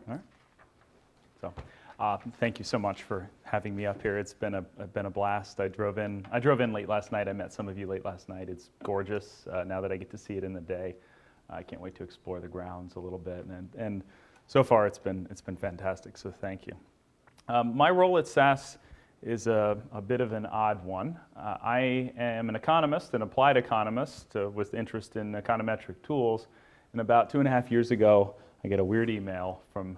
All right. So, thank you so much for having me up here. It's been a blast. I drove in late last night. I met some of you late last night. It's gorgeous. Now that I get to see it in the day, I can't wait to explore the grounds a little bit. And so far, it's been fantastic. So thank you. My role at SAS is a bit of an odd one. I am an economist, an applied economist with interest in econometric tools. And about 2.5 years ago, I get a weird email from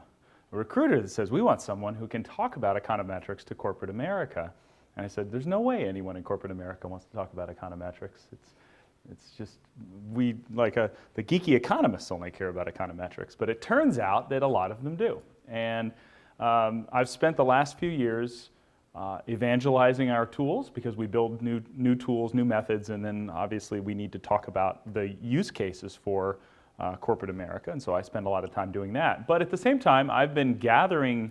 a recruiter that says, we want someone who can talk about econometrics to corporate America. And I said, there's no way anyone in corporate America wants to talk about econometrics. It's just, the geeky economists only care about econometrics. But it turns out that a lot of them do. And I've spent the last few years evangelizing our tools, because we build new tools, new methods, and then obviously we need to talk about the use cases for corporate America, and so I spend a lot of time doing that. But at the same time, I've been gathering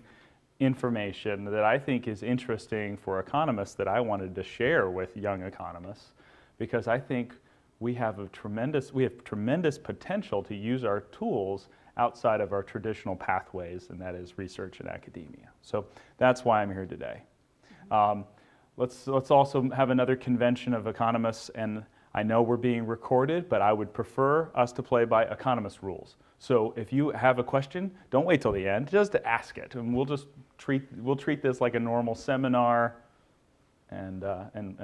information that I think is interesting for economists that I wanted to share with young economists, because I think we have tremendous potential to use our tools outside of our traditional pathways, and that is research and academia. So that's why I'm here today. Let's also have another convention of economists, and I know we're being recorded, but I would prefer us to play by economist rules. So if you have a question, don't wait till the end, just ask it, and we'll treat this like a normal seminar, and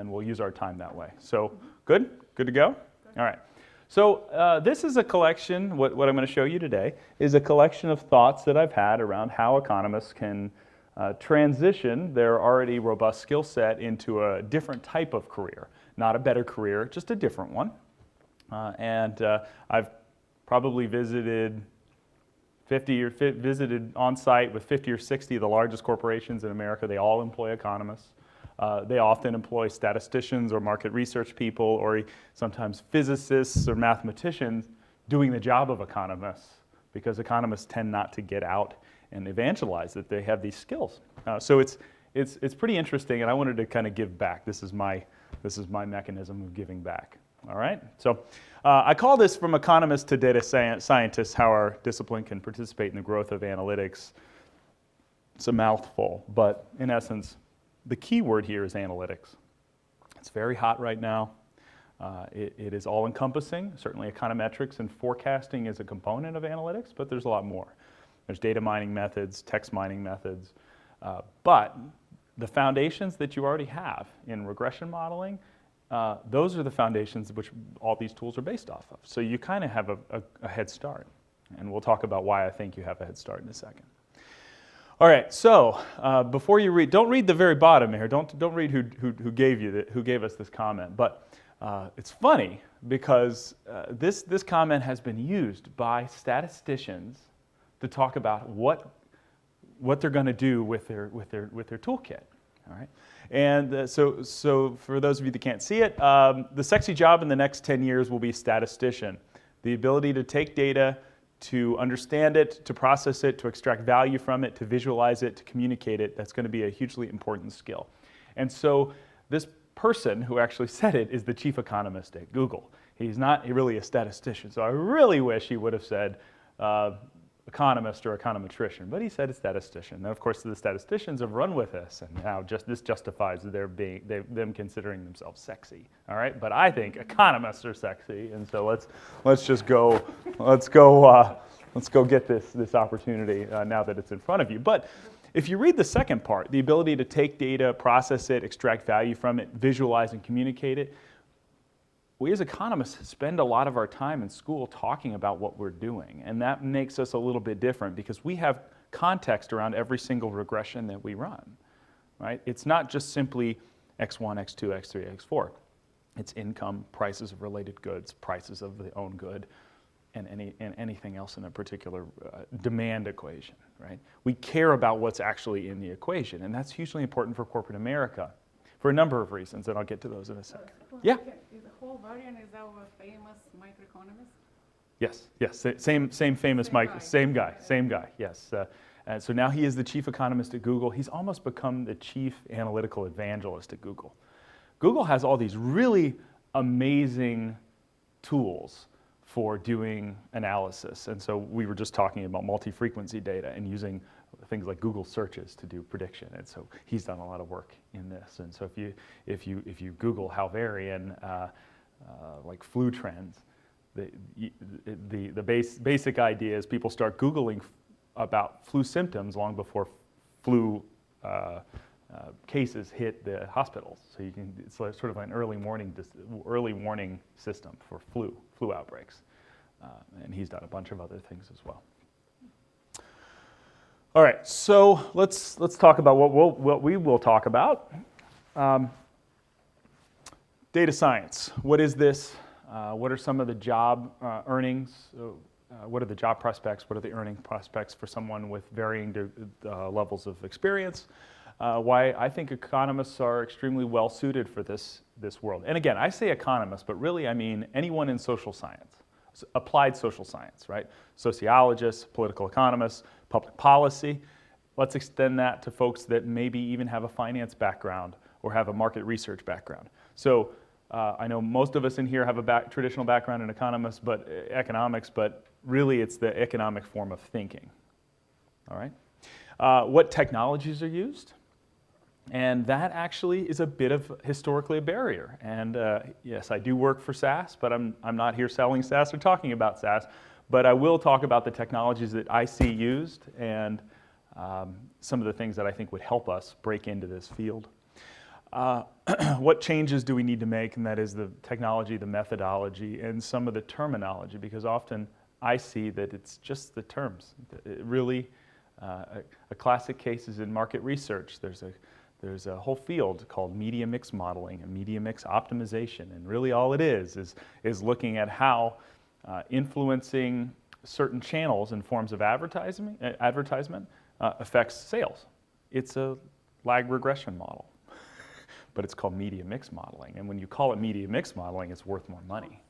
we'll use our time that way. So good to go? All right. So this is a collection, what I'm going to show you today is a collection of thoughts that I've had around how economists can transition their already robust skill set into a different type of career. Not a better career, just a different one. I've probably visited on site with 50 or 60 of the largest corporations in America. They all employ economists. They often employ statisticians or market research people, or sometimes physicists or mathematicians doing the job of economists, because economists tend not to get out and evangelize that they have these skills. So it's pretty interesting, and I wanted to kind of give back. This is my mechanism of giving back. All right? So I call this From Economists to Data Scientists, How Our Discipline Can Participate in the Growth of Analytics. It's a mouthful, but in essence, the key word here is analytics. It's very hot right now. It is all-encompassing. Certainly econometrics and forecasting is a component of analytics, but there's a lot more. There's data mining methods, text mining methods, but the foundations that you already have in regression modeling, those are the foundations which all these tools are based off of. So you kind of have a head start, and we'll talk about why I think you have a head start in a second. All right, so before you read, don't read the very bottom here. Don't read who gave us this comment. But it's funny because this comment has been used by statisticians to talk about what they're going to do with their toolkit. All right, and so for those of you that can't see it, the sexy job in the next 10 years will be statistician. The ability to take data, to understand it, to process it, to extract value from it, to visualize it, to communicate it, that's going to be a hugely important skill. And so this person who actually said it is the chief economist at Google. He's not really a statistician, so I really wish he would have said economist or econometrician, but he said a statistician. Now, of course, the statisticians have run with this, and now this justifies them considering themselves sexy. All right, but I think economists are sexy, and so let's go get this opportunity now that it's in front of you. But if you read the second part, the ability to take data, process it, extract value from it, visualize and communicate it, we as economists spend a lot of our time in school talking about what we're doing, and that makes us a little bit different because we have context around every single regression that we run, right? It's not just simply X1, X2, X3, X4. It's income, prices of related goods, prices of the own good, and anything else in a particular demand equation, right? We care about what's actually in the equation, and that's hugely important for corporate America for a number of reasons, and I'll get to those in a second. Yeah? Is the whole variant is our famous microeconomist? Yes. Same famous Mike, same guy. Yes. And so now he is the chief economist at Google. He's almost become the chief analytical evangelist at Google. Google has all these really amazing tools for doing analysis. And so we were just talking about multi-frequency data and using things like Google searches to do prediction. And so he's done a lot of work in this. And so if you Google Halvarian, like flu trends, the basic idea is people start Googling about flu symptoms long before flu cases hit the hospitals. So it's like sort of an early warning system for flu outbreaks. And he's done a bunch of other things as well. All right, so let's talk about what we will talk about. Data science. What is this? What are some of the job earnings? What are the job prospects? What are the earning prospects for someone with varying levels of experience? Why I think economists are extremely well suited for this world. And again, I say economists, but really I mean anyone in social science, applied social science, right? Sociologists, political economists, public policy. Let's extend that to folks that maybe even have a finance background or have a market research background. So I know most of us in here have a traditional background in economics, but really it's the economic form of thinking. All right. What technologies are used? And that actually is a bit of historically a barrier. And yes, I do work for SaaS, but I'm not here selling SaaS or talking about SaaS. But I will talk about the technologies that I see used and some of the things that I think would help us break into this field. What changes do we need to make? And that is the technology, the methodology, and some of the terminology, because often I see that it's just the terms. It really, a classic case is in market research. There's a whole field called media mix modeling and media mix optimization, and really all it is looking at how influencing certain channels and forms of advertisement affects sales. It's a lag regression model, but it's called media mix modeling. And when you call it media mix modeling, it's worth more money.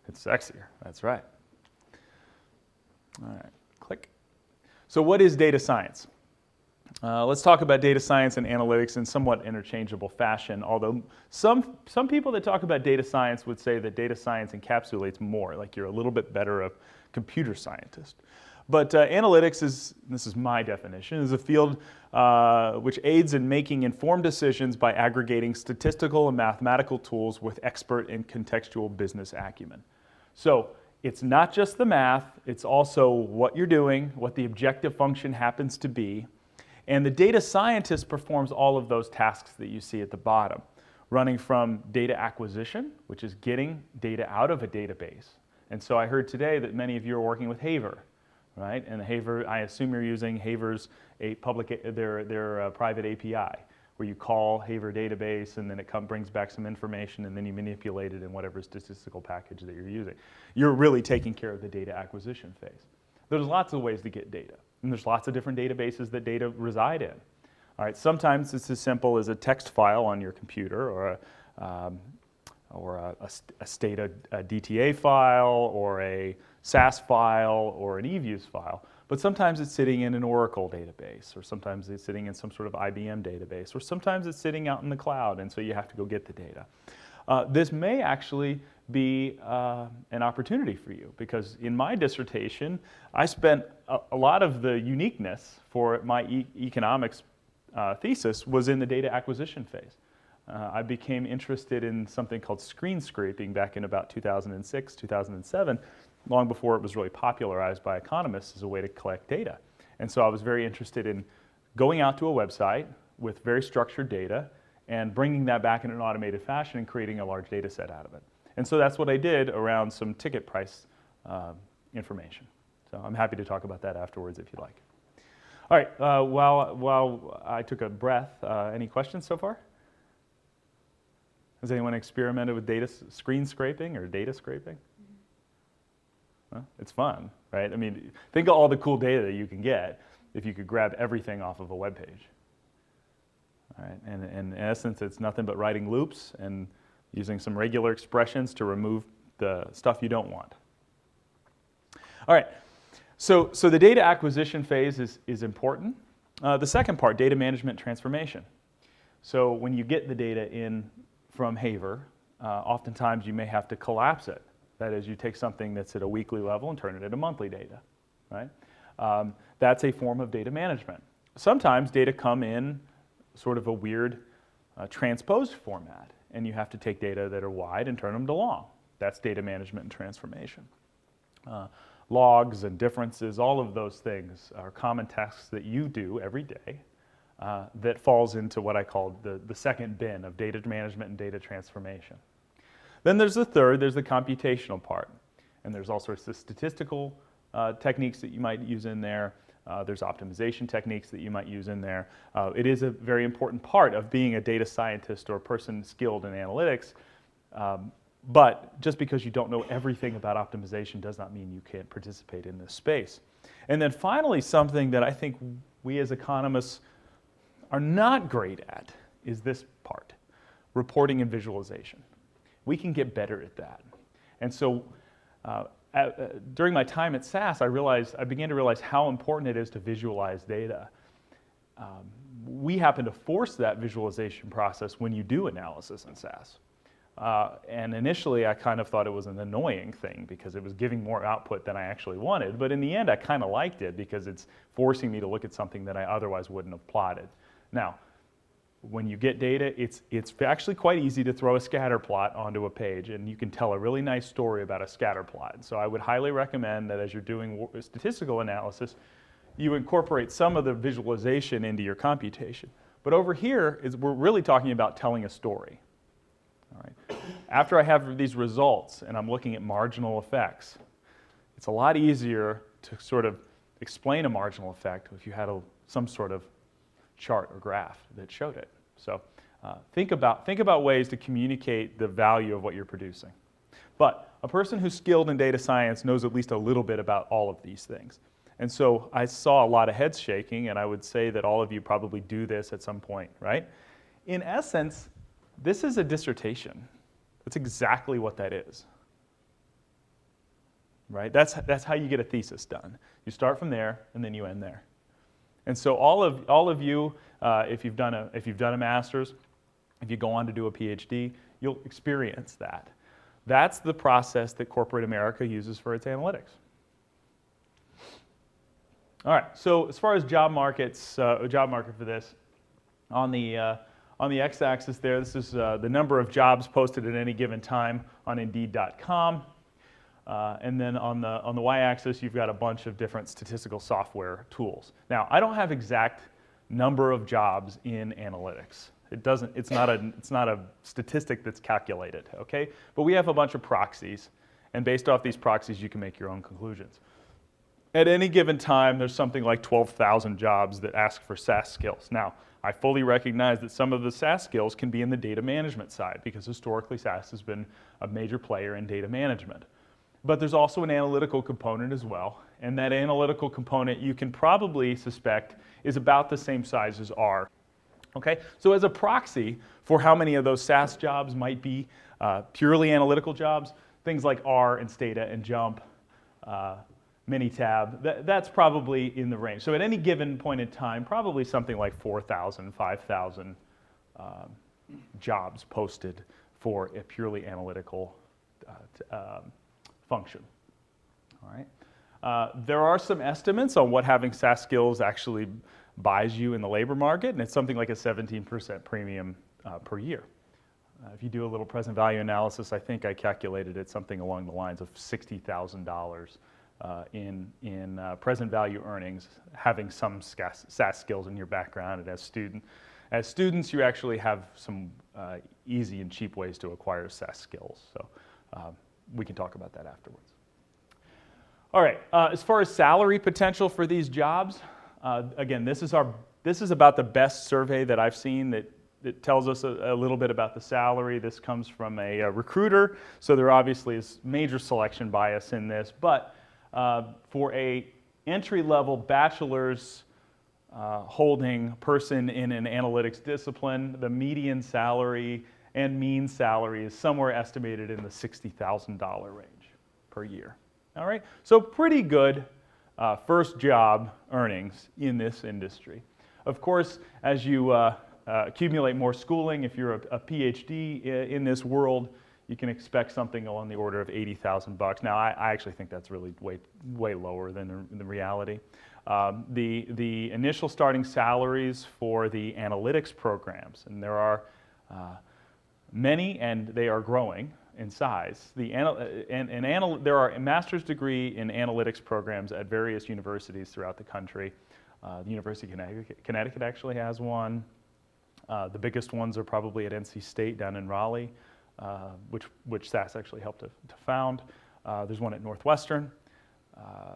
It's sexier, that's right. All right, click. So what is data science? Let's talk about data science and analytics in somewhat interchangeable fashion, although some people that talk about data science would say that data science encapsulates more, like you're a little bit better a computer scientist. But analytics this is my definition, is a field which aids in making informed decisions by aggregating statistical and mathematical tools with expert and contextual business acumen. So it's not just the math, it's also what you're doing, what the objective function happens to be. And the data scientist performs all of those tasks that you see at the bottom, running from data acquisition, which is getting data out of a database. And so I heard today that many of you are working with Haver, right? And Haver, I assume you're using Haver's their private API, where you call Haver database and then it brings back some information and then you manipulate it in whatever statistical package that you're using. You're really taking care of the data acquisition phase. There's lots of ways to get data. And there's lots of different databases that data reside in. All right, sometimes it's as simple as a text file on your computer or a Stata DTA file or a SAS file or an eViews file. But sometimes it's sitting in an Oracle database, or sometimes it's sitting in some sort of IBM database, or sometimes it's sitting out in the cloud, and so you have to go get the data. This may actually be an opportunity for you, because in my dissertation, I spent a lot of the uniqueness for my economics thesis was in the data acquisition phase. I became interested in something called screen scraping back in about 2006, 2007, long before it was really popularized by economists as a way to collect data. And so I was very interested in going out to a website with very structured data and bringing that back in an automated fashion and creating a large data set out of it. And so that's what I did around some ticket price information. So I'm happy to talk about that afterwards if you like. All right, while I took a breath, any questions so far? Has anyone experimented with data screen scraping or data scraping? Well, it's fun, right? I mean, think of all the cool data that you can get if you could grab everything off of a web page. All right, and in essence, it's nothing but writing loops and using some regular expressions to remove the stuff you don't want. All right, so the data acquisition phase is important. The second part, data management transformation. So when you get the data in from Haver, oftentimes you may have to collapse it. That is, you take something that's at a weekly level and turn it into monthly data, right? That's a form of data management. Sometimes data come in sort of a weird transposed format, and you have to take data that are wide and turn them to long. That's data management and transformation. Logs and differences, all of those things are common tasks that you do every day that falls into what I call the second bin of data management and data transformation. Then there's the third, there's the computational part. And there's all sorts of statistical techniques that you might use in there. There's optimization techniques that you might use in there. It is a very important part of being a data scientist or a person skilled in analytics. But just because you don't know everything about optimization does not mean you can't participate in this space. And then finally, something that I think we as economists are not great at is this part, reporting and visualization. We can get better at that. And so during my time at SAS, I began to realize how important it is to visualize data. We happen to force that visualization process when you do analysis in SAS. And initially, I kind of thought it was an annoying thing because it was giving more output than I actually wanted. But in the end, I kind of liked it because it's forcing me to look at something that I otherwise wouldn't have plotted. Now, when you get data, it's actually quite easy to throw a scatter plot onto a page, and you can tell a really nice story about a scatter plot. So I would highly recommend that as you're doing statistical analysis, you incorporate some of the visualization into your computation. But over here, we're really talking about telling a story. All right. After I have these results and I'm looking at marginal effects, it's a lot easier to sort of explain a marginal effect if you had some sort of chart or graph that showed it. So think about ways to communicate the value of what you're producing. But a person who's skilled in data science knows at least a little bit about all of these things. And so I saw a lot of heads shaking, and I would say that all of you probably do this at some point, right? In essence, this is a dissertation. That's exactly what that is. Right? That's how you get a thesis done. You start from there, and then you end there. And so all of you, if you've done a master's, if you go on to do a PhD, you'll experience that. That's the process that corporate America uses for its analytics. All right. So as far as job markets, a job market for this, on the x-axis there, this is the number of jobs posted at any given time on Indeed.com. And then on the y-axis, you've got a bunch of different statistical software tools. Now, I don't have exact number of jobs in analytics. It's not a statistic that's calculated, okay? But we have a bunch of proxies, and based off these proxies, you can make your own conclusions. At any given time, there's something like 12,000 jobs that ask for SAS skills. Now, I fully recognize that some of the SAS skills can be in the data management side, because historically SAS has been a major player in data management. But there's also an analytical component as well, and that analytical component you can probably suspect is about the same size as R. Okay, so as a proxy for how many of those SAS jobs might be purely analytical jobs, things like R and Stata and Jump, Minitab, that's probably in the range. So at any given point in time, probably something like 4,000, 5,000 jobs posted for a purely analytical function. All right. There are some estimates on what having SAS skills actually buys you in the labor market, and it's something like a 17% premium per year. If you do a little present value analysis, I think I calculated it something along the lines of $60,000 in present value earnings, having some SAS skills in your background. And as students, you actually have some easy and cheap ways to acquire SAS skills. So we can talk about that afterwards. All right, as far as salary potential for these jobs, again, this is about the best survey that I've seen that tells us a little bit about the salary. This comes from a recruiter, so there obviously is major selection bias in this. But for a entry-level bachelor's holding person in an analytics discipline, the median salary and mean salary is somewhere estimated in the $60,000 range per year. All right, so pretty good first job earnings in this industry. Of course, as you accumulate more schooling, if you're a PhD in this world, you can expect something along the order of $80,000. Now, I actually think that's really way lower than the reality. The initial starting salaries for the analytics programs, and there are many, and they are growing in size. There are a master's degree in analytics programs at various universities throughout the country. The University of Connecticut actually has one. The biggest ones are probably at NC State down in Raleigh, which SAS actually helped to found. There's one at Northwestern.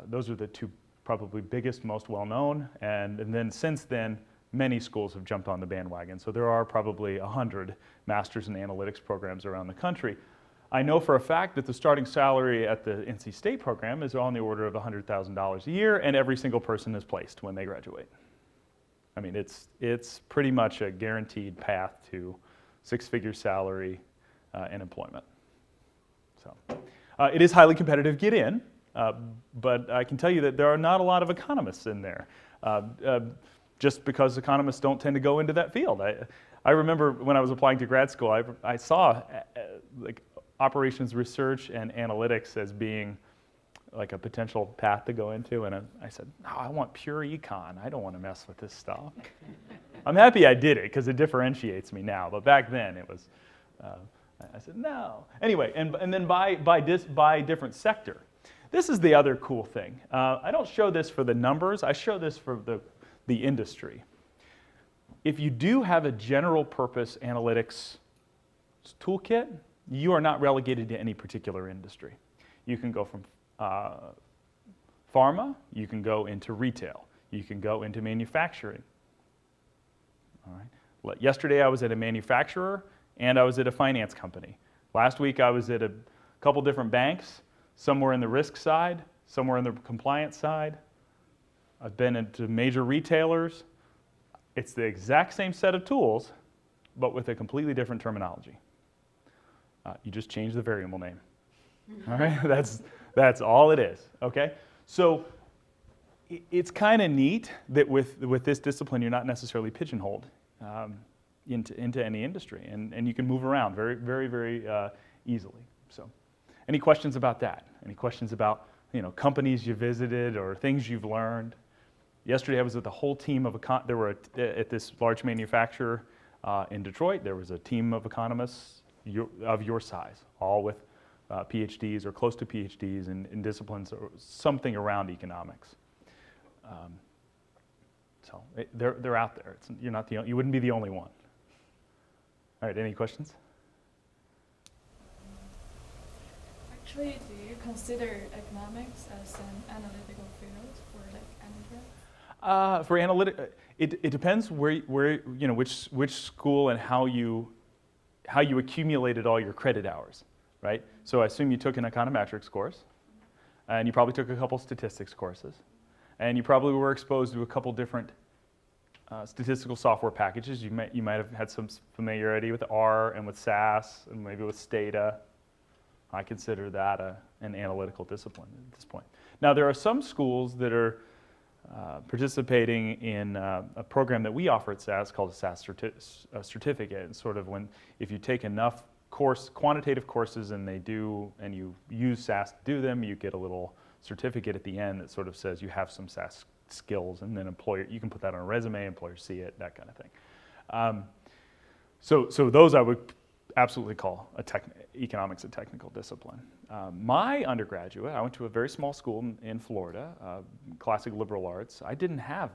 Those are the two probably biggest, most well-known. And then since then, many schools have jumped on the bandwagon. So there are probably 100 master's in analytics programs around the country. I know for a fact that the starting salary at the NC State program is on the order of $100,000 a year, and every single person is placed when they graduate. I mean, it's pretty much a guaranteed path to six-figure salary and employment. So it is highly competitive to get in, but I can tell you that there are not a lot of economists in there, just because economists don't tend to go into that field. I remember when I was applying to grad school, I saw like operations research and analytics as being like a potential path to go into, and I said, no, I want pure econ. I don't want to mess with this stuff. I'm happy I did it because it differentiates me now, but back then it was, I said, no. Anyway, and then by different sector. This is the other cool thing. I don't show this for the numbers, I show this for the industry. If you do have a general purpose analytics toolkit, you are not relegated to any particular industry. You can go from pharma, you can go into retail, you can go into manufacturing. All right. Yesterday I was at a manufacturer and I was at a finance company. Last week I was at a couple different banks, somewhere in the risk side, somewhere in the compliance side. I've been into major retailers. It's the exact same set of tools, but with a completely different terminology. You just change the variable name. All right, that's all it is. Okay, so it's kind of neat that with this discipline, you're not necessarily pigeonholed into any industry, and you can move around very easily. So, any questions about that? Any questions about companies you visited or things you've learned? Yesterday, I was with the whole team of at this large manufacturer in Detroit. There was a team of economists of your size, all with PhDs or close to PhDs in disciplines or something around economics. So they're out there. You wouldn't be the only one. All right, any questions? Actually, do you consider economics as an analytical field for undergrad? For analytic, it depends which school and how you accumulated all your credit hours, right? So I assume you took an econometrics course, and you probably took a couple statistics courses, and you probably were exposed to a couple different statistical software packages. You might have had some familiarity with R and with SAS and maybe with Stata. I consider that an analytical discipline at this point. Now there are some schools that are participating in a program that we offer at SAS called a SAS certificate. And sort of if you take enough quantitative courses and you use SAS to do them, you get a little certificate at the end that sort of says you have some SAS skills, and then you can put that on a resume, employers see it, that kind of thing. So those I would absolutely call economics a technical discipline. My undergraduate, I went to a very small school in Florida, classic liberal arts. I didn't have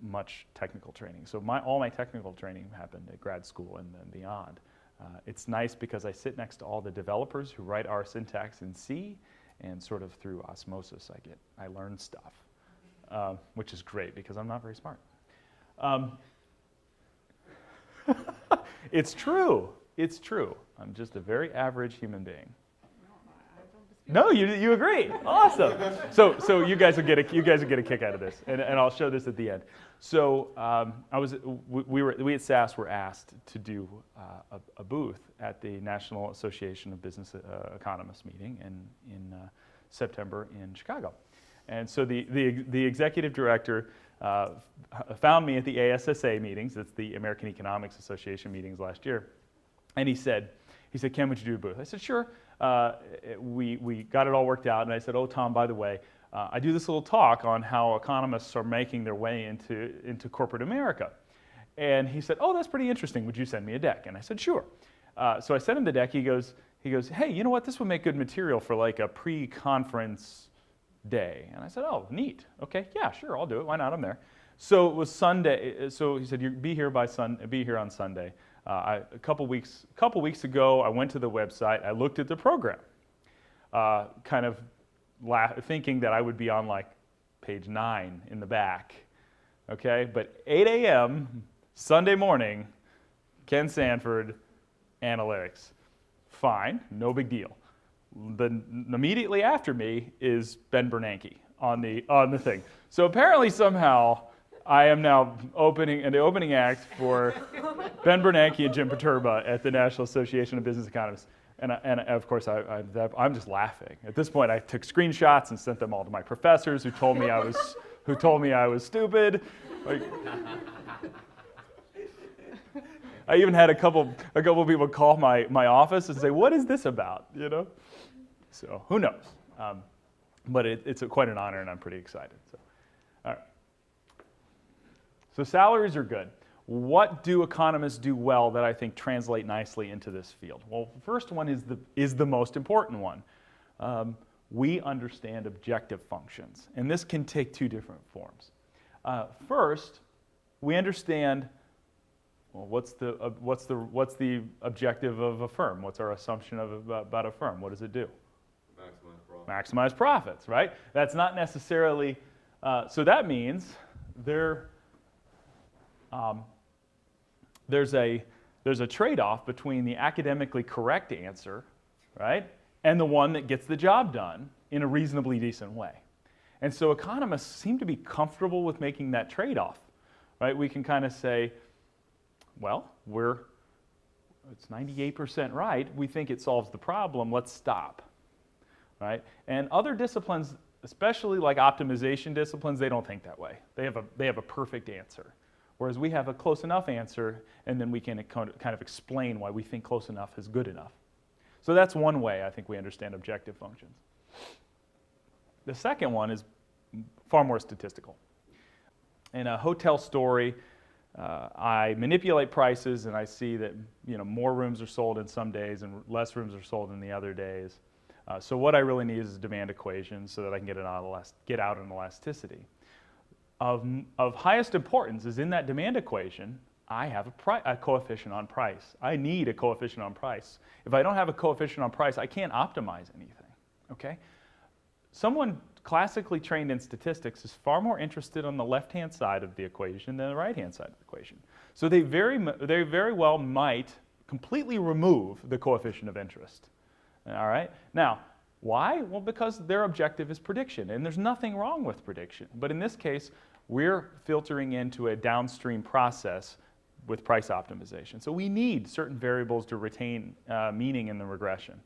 much technical training, so all my technical training happened at grad school and then beyond. It's nice because I sit next to all the developers who write our syntax in C, and sort of through osmosis I learn stuff, which is great because I'm not very smart. It's true. It's true. I'm just a very average human being. No, you agree. Awesome. So you guys will get a kick out of this, and I'll show this at the end. So we at SAS were asked to do a booth at the National Association of Business Economists meeting in September in Chicago, and so the executive director found me at the ASSA meetings. That's the American Economics Association meetings last year. And he said, He said, Ken, would you do a booth? I said, sure. We got it all worked out, and I said, oh, Tom, by the way, I do this little talk on how economists are making their way into corporate America. And he said, oh, that's pretty interesting. Would you send me a deck? And I said, sure. So I sent him the deck. He goes, hey, you know what? This would make good material for like a pre-conference day. And I said, oh, neat. Okay, yeah, sure, I'll do it. Why not? I'm there. So it was Sunday. So he said, you be here on Sunday. A couple weeks ago, I went to the website. I looked at the program, kind of thinking that I would be on like page 9 in the back. Okay, but 8 a.m. Sunday morning, Ken Sanford, analytics. Fine, no big deal. Immediately after me is Ben Bernanke on the thing. So apparently somehow I am now the opening act for Ben Bernanke and Jim Paterba at the National Association of Business Economists. And of course I'm just laughing. At this point I took screenshots and sent them all to my professors who told me I was stupid. Like, I even had a couple people call my office and say, "What is this about?" You know. So who knows? But it's quite an honor, and I'm pretty excited. So, all right. So salaries are good. What do economists do well that I think translate nicely into this field? Well, the first one is the most important one. We understand objective functions, and this can take two different forms. First, we understand, well, what's the objective of a firm? What's our assumption about a firm? What does it do? Maximize profits, right? That's not necessarily, so that means there's a trade-off between the academically correct answer, right, and the one that gets the job done in a reasonably decent way. And so economists seem to be comfortable with making that trade-off, right? We can kind of say, well, it's 98% right. We think it solves the problem. Let's stop, right? And other disciplines, especially like optimization disciplines, they don't think that way. They have a perfect answer, whereas we have a close enough answer, and then we can kind of explain why we think close enough is good enough. So that's one way I think we understand objective functions. The second one is far more statistical. In a hotel story, I manipulate prices and I see that more rooms are sold in some days and less rooms are sold in the other days. So what I really need is a demand equation so that I can get out an elasticity. Of highest importance is in that demand equation, I have a coefficient on price. I need a coefficient on price. If I don't have a coefficient on price, I can't optimize anything, okay? Someone classically trained in statistics is far more interested on the left-hand side of the equation than the right-hand side of the equation. So they very well might completely remove the coefficient of interest, all right? Now, why? Well, because their objective is prediction, and there's nothing wrong with prediction. But in this case, we're filtering into a downstream process with price optimization. So we need certain variables to retain meaning in the regression.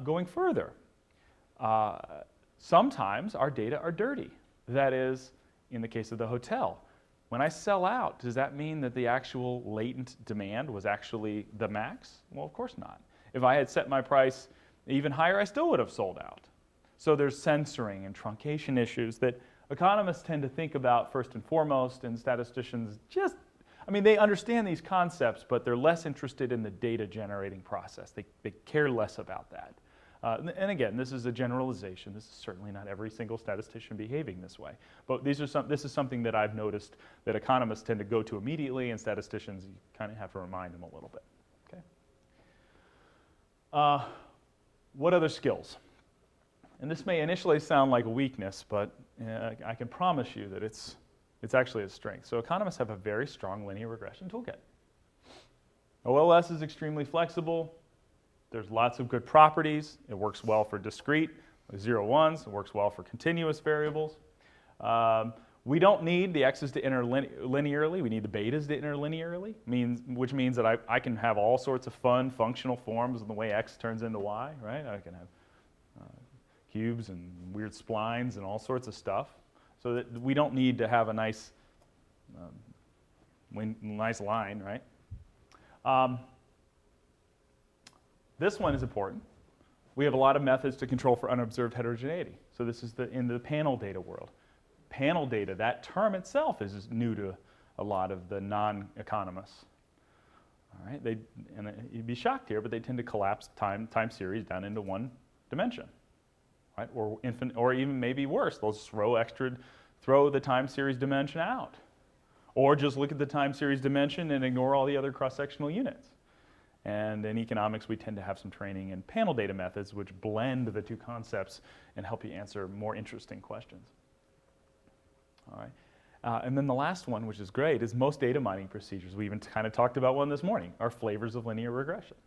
Going further, sometimes our data are dirty. That is, in the case of the hotel, when I sell out, does that mean that the actual latent demand was actually the max? Well, of course not. If I had set my price even higher, I still would have sold out. So there's censoring and truncation issues that economists tend to think about first and foremost, and statisticians they understand these concepts, but they're less interested in the data generating process. They care less about that. And again, this is a generalization. This is certainly not every single statistician behaving this way. But this is something that I've noticed that economists tend to go to immediately, and statisticians, you kind of have to remind them a little bit. Okay. What other skills? And this may initially sound like a weakness, but I can promise you that it's actually a strength. So economists have a very strong linear regression toolkit. OLS is extremely flexible. There's lots of good properties. It works well for discrete, 0, 1s. It works well for continuous variables. We don't need the x's to enter linearly. We need the betas to enter linearly, which means that I can have all sorts of fun functional forms in the way x turns into y, right? I can have cubes and weird splines and all sorts of stuff. So that we don't need to have a nice line, right? This one is important. We have a lot of methods to control for unobserved heterogeneity. So this is in the panel data world. Panel data, that term itself is new to a lot of the non-economists. All right, you'd be shocked here, but they tend to collapse time series down into one dimension, right? Or infinite, or even maybe worse, they'll throw the time series dimension out, or just look at the time series dimension and ignore all the other cross-sectional units. And in economics, we tend to have some training in panel data methods, which blend the two concepts and help you answer more interesting questions. All right. And then the last one, which is great, is most data mining procedures. We even kind of talked about one this morning, are flavors of linear regression.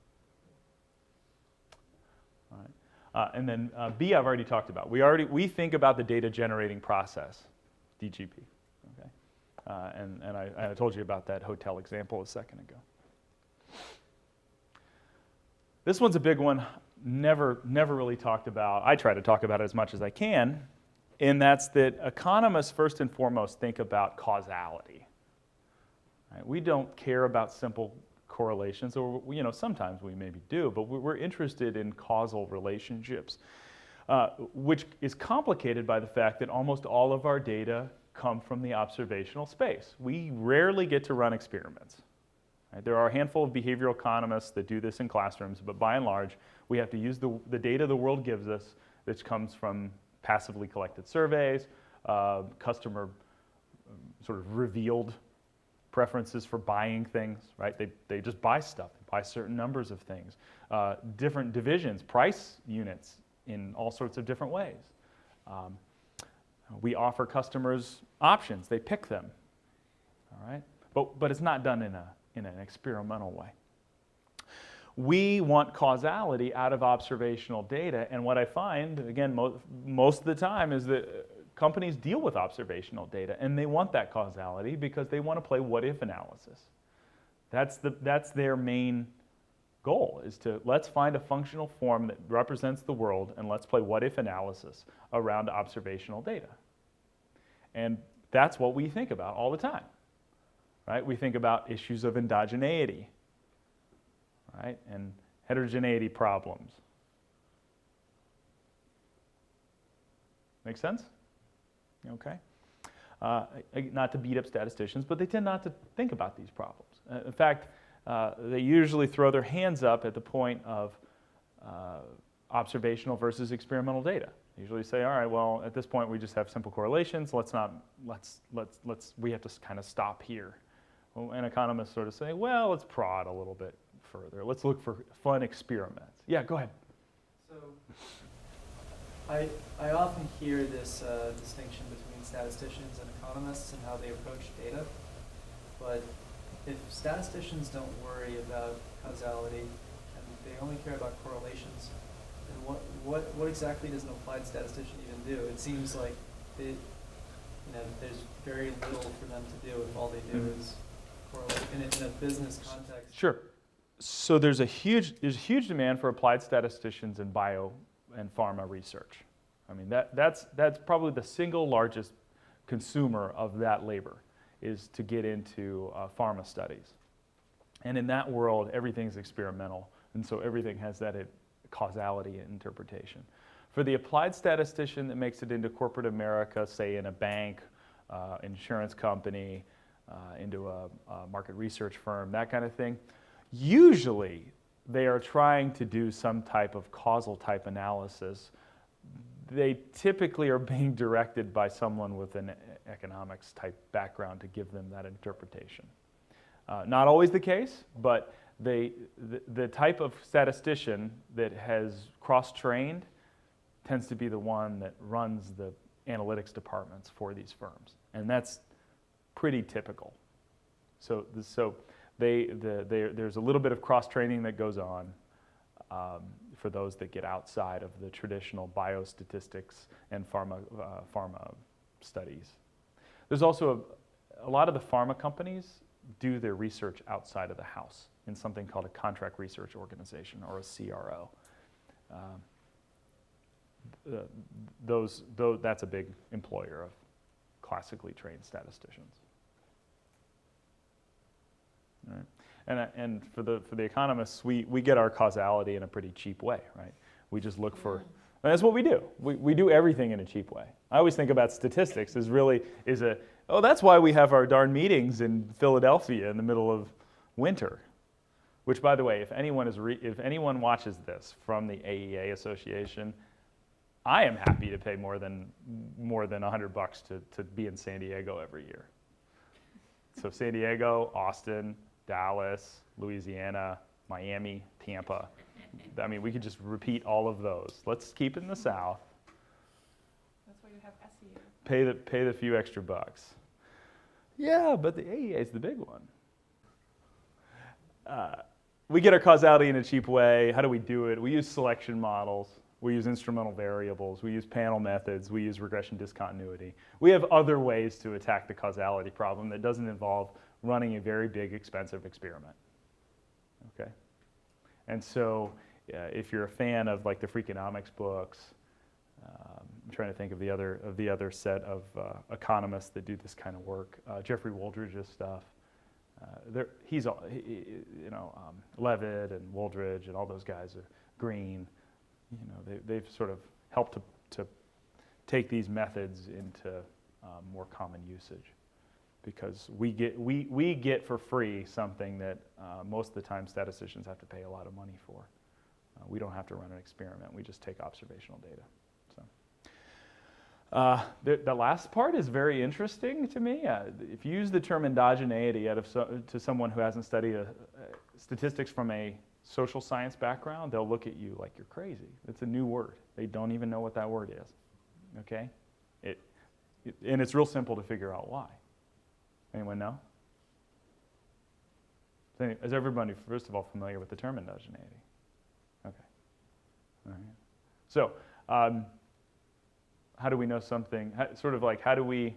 All right. And then B, I've already talked about. We think about the data generating process, DGP. Okay. And I told you about that hotel example a second ago. This one's a big one, never really talked about. I try to talk about it as much as I can, and that's that economists first and foremost think about causality. Right? We don't care about simple correlations, or sometimes we maybe do, but we're interested in causal relationships, which is complicated by the fact that almost all of our data come from the observational space. We rarely get to run experiments. Right? There are a handful of behavioral economists that do this in classrooms, but by and large, we have to use the data the world gives us, which comes from passively collected surveys, customer sort of revealed preferences for buying things, right? They just buy stuff, they buy certain numbers of things, different divisions, price units in all sorts of different ways. We offer customers options, they pick them, all right? But it's not done in an experimental way. We want causality out of observational data, and what I find, again, most of the time is that companies deal with observational data, and they want that causality because they want to play what-if analysis. That's their main goal, is to let's find a functional form that represents the world, and let's play what-if analysis around observational data. And that's what we think about all the time. Right? We think about issues of endogeneity, right? And heterogeneity problems. Make sense? Okay. Not to beat up statisticians, but they tend not to think about these problems. In fact, they usually throw their hands up at the point of observational versus experimental data. They usually say, all right, well, at this point we just have simple correlations. We have to kind of stop here. And economists sort of say, well, let's prod a little bit further. Let's look for fun experiments. Yeah, go ahead. So I often hear this distinction between statisticians and economists and how they approach data. But if statisticians don't worry about causality and they only care about correlations, then what exactly does an applied statistician even do? It seems like there's very little for them to do if all they do is correlate in a business context. Sure. So there's a huge demand for applied statisticians in bio and pharma research. I mean, that's probably the single largest consumer of that labor, is to get into pharma studies. And in that world, everything's experimental, and so everything has that causality interpretation. For the applied statistician that makes it into corporate America, say in a bank, insurance company, into a market research firm, that kind of thing, usually they are trying to do some type of causal type analysis. They typically are being directed by someone with an economics type background to give them that interpretation. Not always the case, but the type of statistician that has cross-trained tends to be the one that runs the analytics departments for these firms, and that's pretty typical. So there's a little bit of cross-training that goes on for those that get outside of the traditional biostatistics and pharma studies. There's also a lot of the pharma companies do their research outside of the house in something called a contract research organization, or a CRO. That's a big employer of classically trained statisticians. All right. And for the economists, we get our causality in a pretty cheap way, right? We just look for, and that's what we do. We do everything in a cheap way. I always think about statistics as really oh, that's why we have our darn meetings in Philadelphia in the middle of winter. Which, by the way, if anyone watches this from the AEA Association, I am happy to pay more than $100 to be in San Diego every year. So San Diego, Austin, Dallas, Louisiana, Miami, Tampa. I mean, we could just repeat all of those. Let's keep it in the South. That's why you have SEU. Pay the few extra bucks. Yeah, but the AEA is the big one. We get our causality in a cheap way. How do we do it? We use selection models. We use instrumental variables. We use panel methods. We use regression discontinuity. We have other ways to attack the causality problem that doesn't involve running a very big, expensive experiment. Okay? And so if you're a fan of like the Freakonomics books, I'm trying to think of the other set of economists that do this kind of work. Jeffrey Wooldridge's stuff. Levitt and Wooldridge and all those guys are Green. They've sort of helped to take these methods into more common usage, because we get for free something that most of the time statisticians have to pay a lot of money for. We don't have to run an experiment. We just take observational data. So the last part is very interesting to me. If you use the term endogeneity to someone who hasn't studied statistics from a social science background, they'll look at you like you're crazy. It's a new word. They don't even know what that word is. Okay? And it's real simple to figure out why. Anyone know? Is everybody, first of all, familiar with the term endogeneity? Okay. All right. So, how do we know something? How do we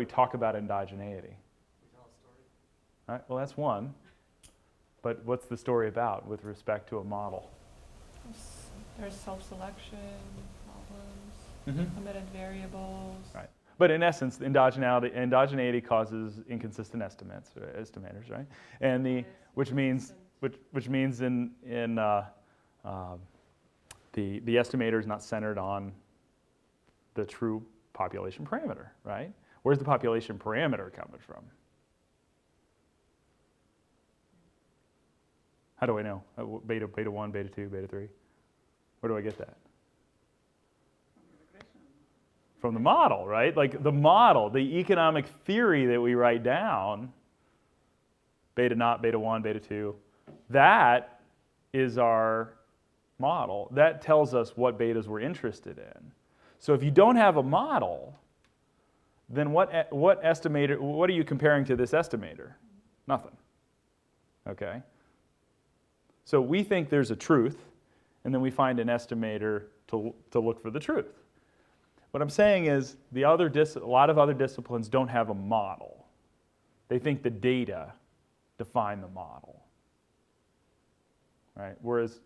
talk about endogeneity? We tell a story. All right. Well, that's one. But what's the story about with respect to a model? There's self-selection, problems, limited variables. Right. But in essence, endogeneity causes inconsistent estimators, right? And which means in the estimator is not centered on the true population parameter, right? Where's the population parameter coming from? How do I know? Beta 1, beta 2, beta 3? Where do I get that? From the model, right? Like the model, the economic theory that we write down, beta naught, beta 1, beta 2, that is our model. That tells us what betas we're interested in. So if you don't have a model, then what are you comparing to this estimator? Nothing. Okay? So we think there's a truth, and then we find an estimator to look for the truth. What I'm saying is a lot of other disciplines don't have a model. They think the data define the model. Right? Whereas,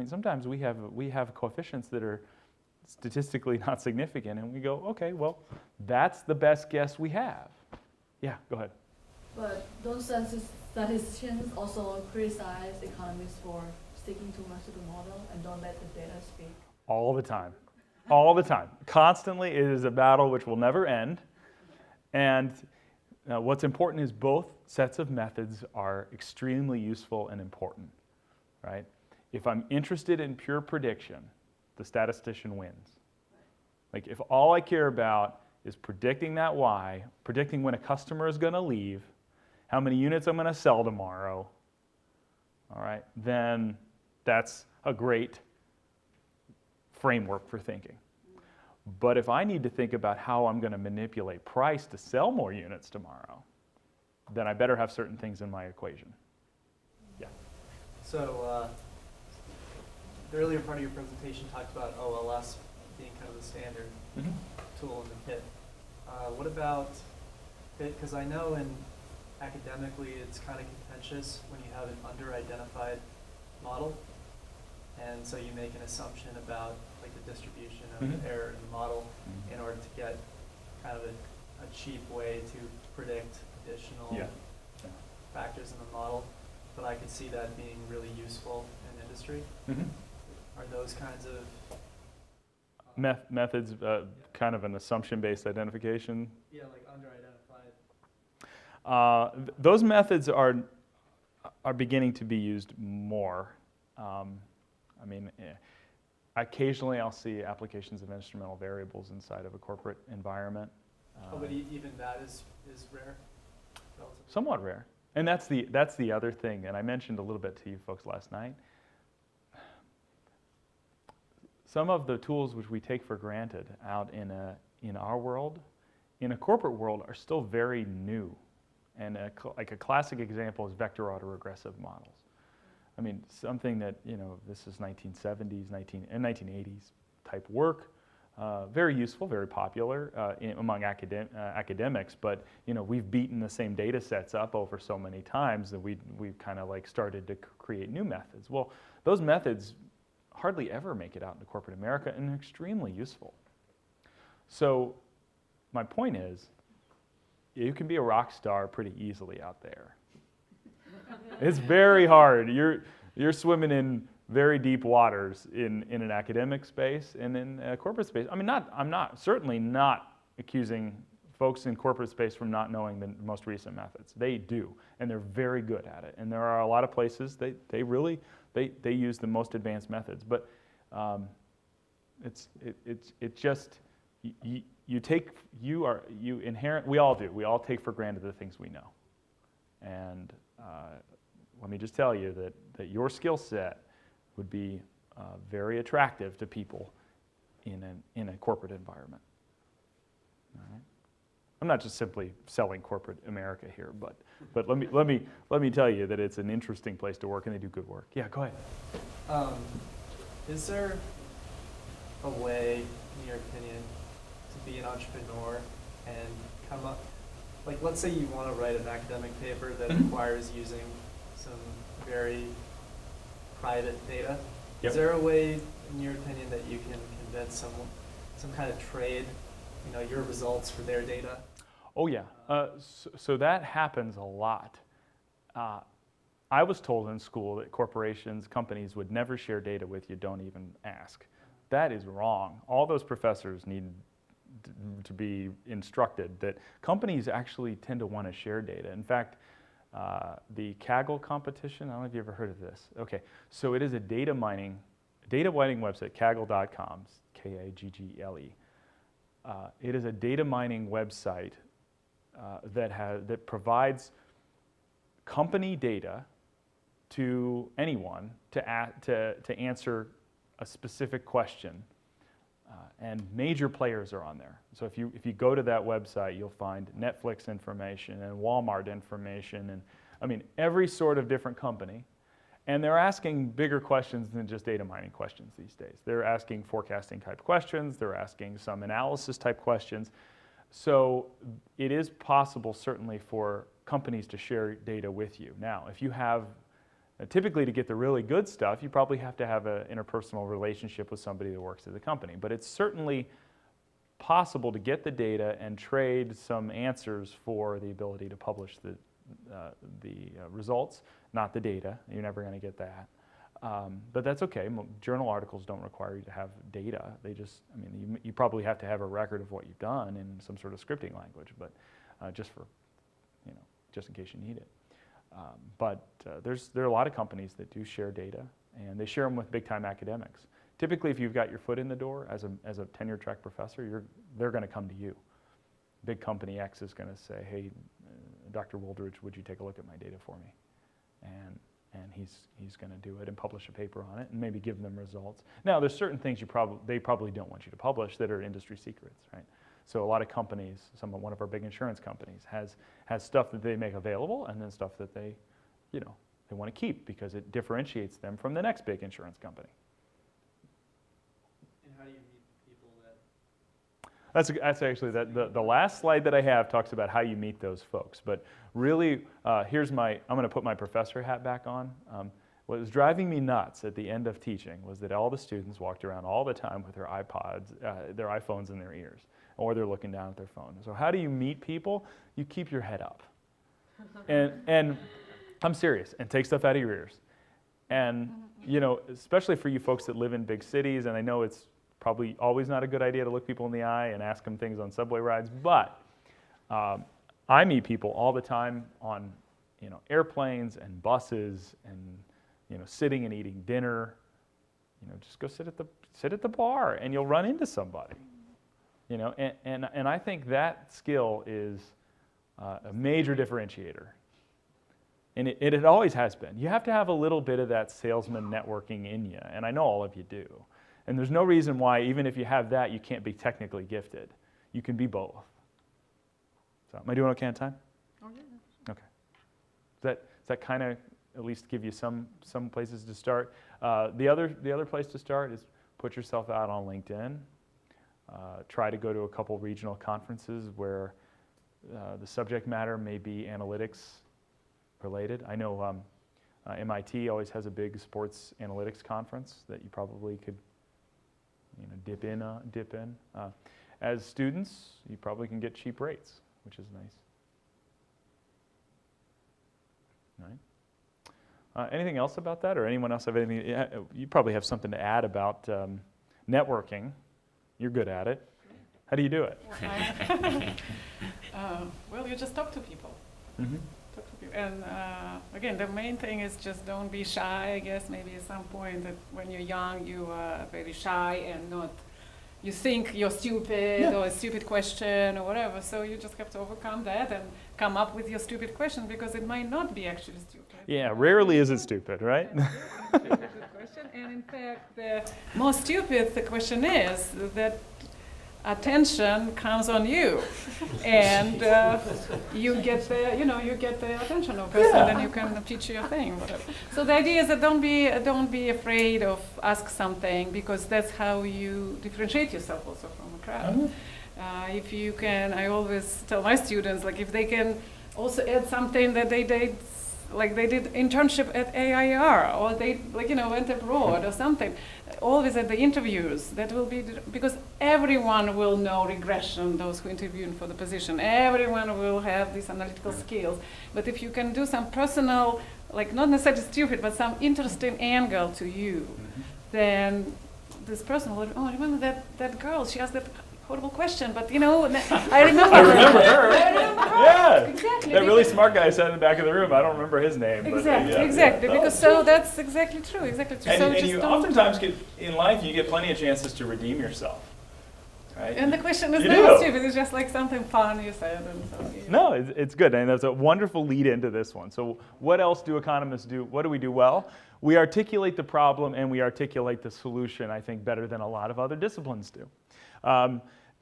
sometimes we have coefficients that are statistically not significant, and we go, okay, well, that's the best guess we have. Yeah, go ahead. But don't statisticians also criticize economists for sticking too much to the model and don't let the data speak? All the time. All the time. Constantly. It is a battle which will never end. And what's important is both sets of methods are extremely useful and important, right? If I'm interested in pure prediction, the statistician wins. Like if all I care about is predicting that Y, predicting when a customer is going to leave, how many units I'm going to sell tomorrow, all right, then that's a great framework for thinking. But if I need to think about how I'm going to manipulate price to sell more units tomorrow, then I better have certain things in my equation. Yeah. So the earlier part of your presentation talked about OLS being kind of the standard tool in the kit. What about, because I know academically it's kind of contentious when you have an under-identified model, and so you make an assumption about like the distribution of the error in the model in order to get kind of a cheap way to predict additional factors in the model. but I could see that being really useful in industry. Are those kinds of Methods, kind of an assumption-based identification. yeah, like under-identified? Those methods are beginning to be used more. I mean, occasionally I'll see applications of instrumental variables inside of a corporate environment. Oh, but even that is rare? Relatively? Somewhat rare. And that's the other thing, and I mentioned a little bit to you folks last night. Some of the tools which we take for granted out in our world, in a corporate world, are still very new. And like a classic example is vector autoregressive models. I mean, something that, this is 1970s, and 1980s type work. Very useful, very popular among academics, but we've beaten the same data sets up over so many times that we've kind of like started to create new methods. Well, those methods hardly ever make it out into corporate America, and they're extremely useful. So my point is, you can be a rock star pretty easily out there. It's very hard. You're swimming in very deep waters in an academic space and in a corporate space. I mean, I'm certainly not accusing folks in corporate space from not knowing the most recent methods. They do, and they're very good at it. And there are a lot of places they really use the most advanced methods. But it's just we all do. We all take for granted the things we know. And let me just tell you that your skill set would be very attractive to people in a corporate environment. All right? I'm not just simply selling corporate America here, but let me tell you that it's an interesting place to work and they do good work. Yeah, go ahead. Is there a way, in your opinion, to be an entrepreneur and come up, like let's say you want to write an academic paper that requires using some very private data. Yep. Is there a way, in your opinion, that you can convince some kind of trade, your results for their data? Oh yeah, so that happens a lot. I was told in school that companies would never share data with you, don't even ask. That is wrong. All those professors need to be instructed that companies actually tend to want to share data. In fact, the Kaggle competition, I don't know if you've ever heard of this. Okay, so it is a data mining website, Kaggle.com, Kaggle. It is a data mining website that provides company data to anyone to answer a specific question, and major players are on there. So if you go to that website, you'll find Netflix information and Walmart information, and I mean every sort of different company. And they're asking bigger questions than just data mining questions these days. They're asking forecasting type questions. They're asking some analysis type questions. So it is possible, certainly, for companies to share data with you. Now, if you have, typically to get the really good stuff, you probably have to have an interpersonal relationship with somebody that works at the company. But it's certainly possible to get the data and trade some answers for the ability to publish the results, not the data. You're never going to get that. But that's okay. Journal articles don't require you to have data. They just, I mean, you probably have to have a record of what you've done in some sort of scripting language, but just in case you need it. There are a lot of companies that do share data, and they share them with big-time academics. Typically, if you've got your foot in the door as a tenure-track professor, they're going to come to you. Big company X is going to say, "Hey, Dr. Wooldridge, would you take a look at my data for me?" And he's going to do it and publish a paper on it and maybe give them results. Now, there's certain things they probably don't want you to publish that are industry secrets, right? So a lot of companies, one of our big insurance companies, has stuff that they make available and then stuff that they want to keep because it differentiates them from the next big insurance company. And how do you meet people that? That's actually the last slide that I have talks about how you meet those folks. But really, I'm going to put my professor hat back on. What was driving me nuts at the end of teaching was that all the students walked around all the time with their iPhones in their ears, or they're looking down at their phone. So how do you meet people? You keep your head up. And I'm serious, and take stuff out of your ears. And, you know, especially for you folks that live in big cities, and I know it's probably always not a good idea to look people in the eye and ask them things on subway rides, but I meet people all the time on, you know, airplanes and buses and, you know, sitting and eating dinner. You know, just go sit at the bar and you'll run into somebody. You know, and I think that skill is a major differentiator. And it always has been. You have to have a little bit of that salesman networking in you, and I know all of you do. And there's no reason why, even if you have that, you can't be technically gifted. You can be both. So, am I doing okay on time? Oh, yeah. Okay. Does that kind of at least give you some places to start? The other place to start is put yourself out on LinkedIn. Try to go to a couple regional conferences where the subject matter may be analytics related. I know MIT always has a big sports analytics conference that you probably could, you know, dip in. As students, you probably can get cheap rates, which is nice. All right. Anything else about that, or anyone else have anything? You probably have something to add about networking. You're good at it. How do you do it? Well, you just talk to people. Mm-hmm. And again, the main thing is just don't be shy. I guess maybe at some point that when you're young, you are very shy and not, you think you're stupid or a stupid question or whatever. So you just have to overcome that and come up with your stupid question because it might not be actually stupid. Yeah, rarely is it stupid, right? Good question. And in fact, the most stupid the question is that attention comes on you, and you get the attention of person, and then you can teach your thing. Whatever. So the idea is that don't be afraid of ask something, because that's how you differentiate yourself also from a crowd. If you can, I always tell my students, like if they can also add something that they did, like they did internship at AIR, or they went abroad or something. Always at the interviews, that will be, because everyone will know regression, those who interview for the position. Everyone will have these analytical skills. But if you can do some personal, like not necessarily stupid, but some interesting angle to you, then this person will, oh, remember that girl, she asked that horrible question, but I remember I remember her. I remember her. Yeah. Exactly. That really smart guy sat in the back of the room. I don't remember his name. Exactly, but, exactly. Yeah. Because so that's exactly true. Exactly true. And, so and just you don't- oftentimes get, in life, you get plenty of chances to redeem yourself. Right? And the question is You never do. stupid. It's just like something fun you said. And so, yeah. No, it's good, and that's a wonderful lead into this one. So what else do economists do? What do we do well? We articulate the problem and we articulate the solution, I think, better than a lot of other disciplines do.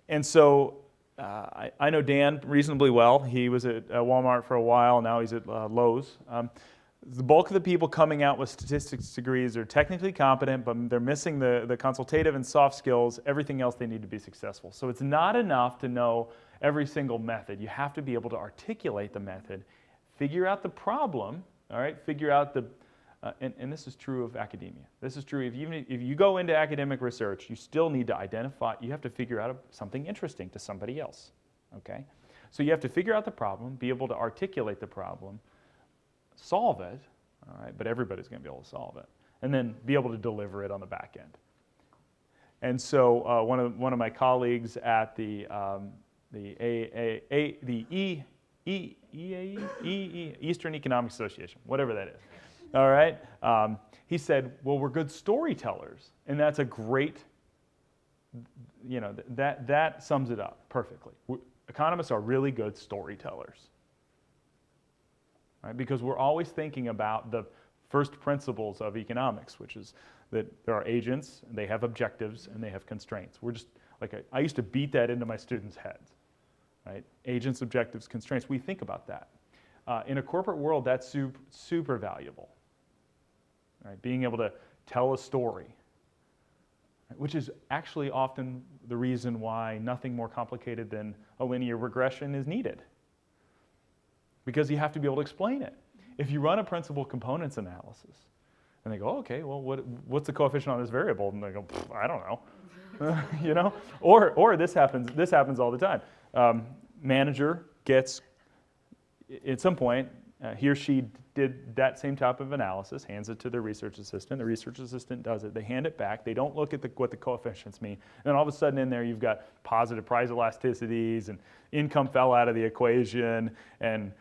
And so I know Dan reasonably well. He was at Walmart for a while. Now he's at Lowe's. The bulk of the people coming out with statistics degrees are technically competent, but they're missing the consultative and soft skills, everything else they need to be successful. So it's not enough to know every single method. You have to be able to articulate the method, figure out the problem, all right? Figure out the, and this is true of academia. This is true, if you go into academic research, you still need to identify, you have to figure out something interesting to somebody else, okay? So you have to figure out the problem, be able to articulate the problem, solve it, all right, but everybody's going to be able to solve it, and then be able to deliver it on the back end. And so one of my colleagues at the Eastern Economic Association, whatever that is, all right, he said, well, we're good storytellers, and that's a great, that sums it up perfectly. Economists are really good storytellers. Right? Because we're always thinking about the first principles of economics, which is that there are agents, and they have objectives, and they have constraints. We're just, like, I used to beat that into my students' heads, right? Agents, objectives, constraints. We think about that. In a corporate world, that's super valuable, right? Being able to tell a story, right? Which is actually often the reason why nothing more complicated than a linear regression is needed. Because you have to be able to explain it. If you run a principal components analysis, and they go, oh, okay, well, what's the coefficient on this variable? And they go, I don't know, Or this happens all the time. Manager gets, at some point, He or she did that same type of analysis, hands it to the research assistant. The research assistant does it. They hand it back. They don't look at what the coefficients mean. And then all of a sudden in there you've got positive price elasticities, and income fell out of the equation, and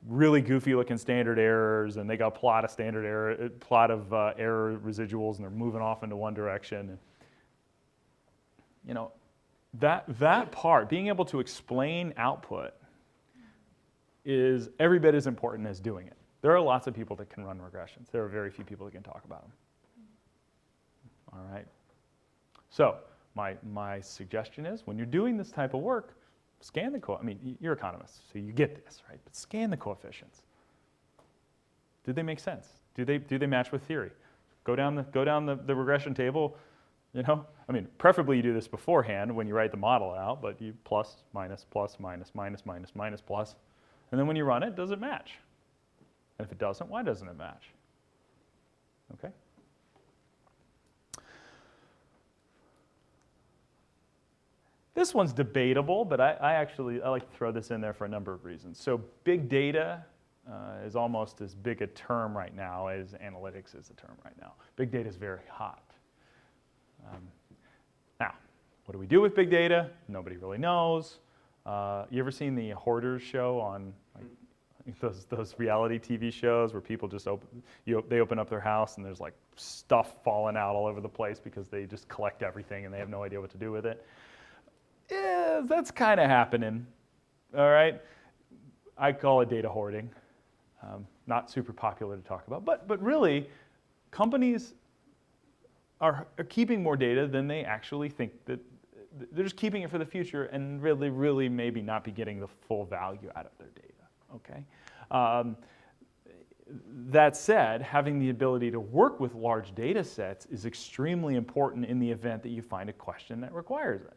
really goofy looking standard errors, and they got a plot of error residuals, and they're moving off into one direction. And, that part, being able to explain output, is every bit as important as doing it. There are lots of people that can run regressions. There are very few people that can talk about them. All right. So my suggestion is, when you're doing this type of work, scan the you're economists, so you get this, right? But scan the coefficients. Did they make sense? Do they match with theory? Go down the regression table. Preferably you do this beforehand when you write the model out, but you plus, minus, minus, minus, plus. And then when you run it, does it match? And if it doesn't, why doesn't it match? Okay? This one's debatable, but I like to throw this in there for a number of reasons. So big data is almost as big a term right now as analytics is a term right now. Big data is very hot. Now, what do we do with big data? Nobody really knows. You ever seen the Hoarders show on those reality TV shows where people just they open up their house and there's like stuff falling out all over the place because they just collect everything and they have no idea what to do with it? Yeah, that's kind of happening. All right, I call it data hoarding. Not super popular to talk about, but really, companies are keeping more data than they actually think that. They're just keeping it for the future and really maybe not be getting the full value out of their data, okay? That said, having the ability to work with large data sets is extremely important in the event that you find a question that requires it,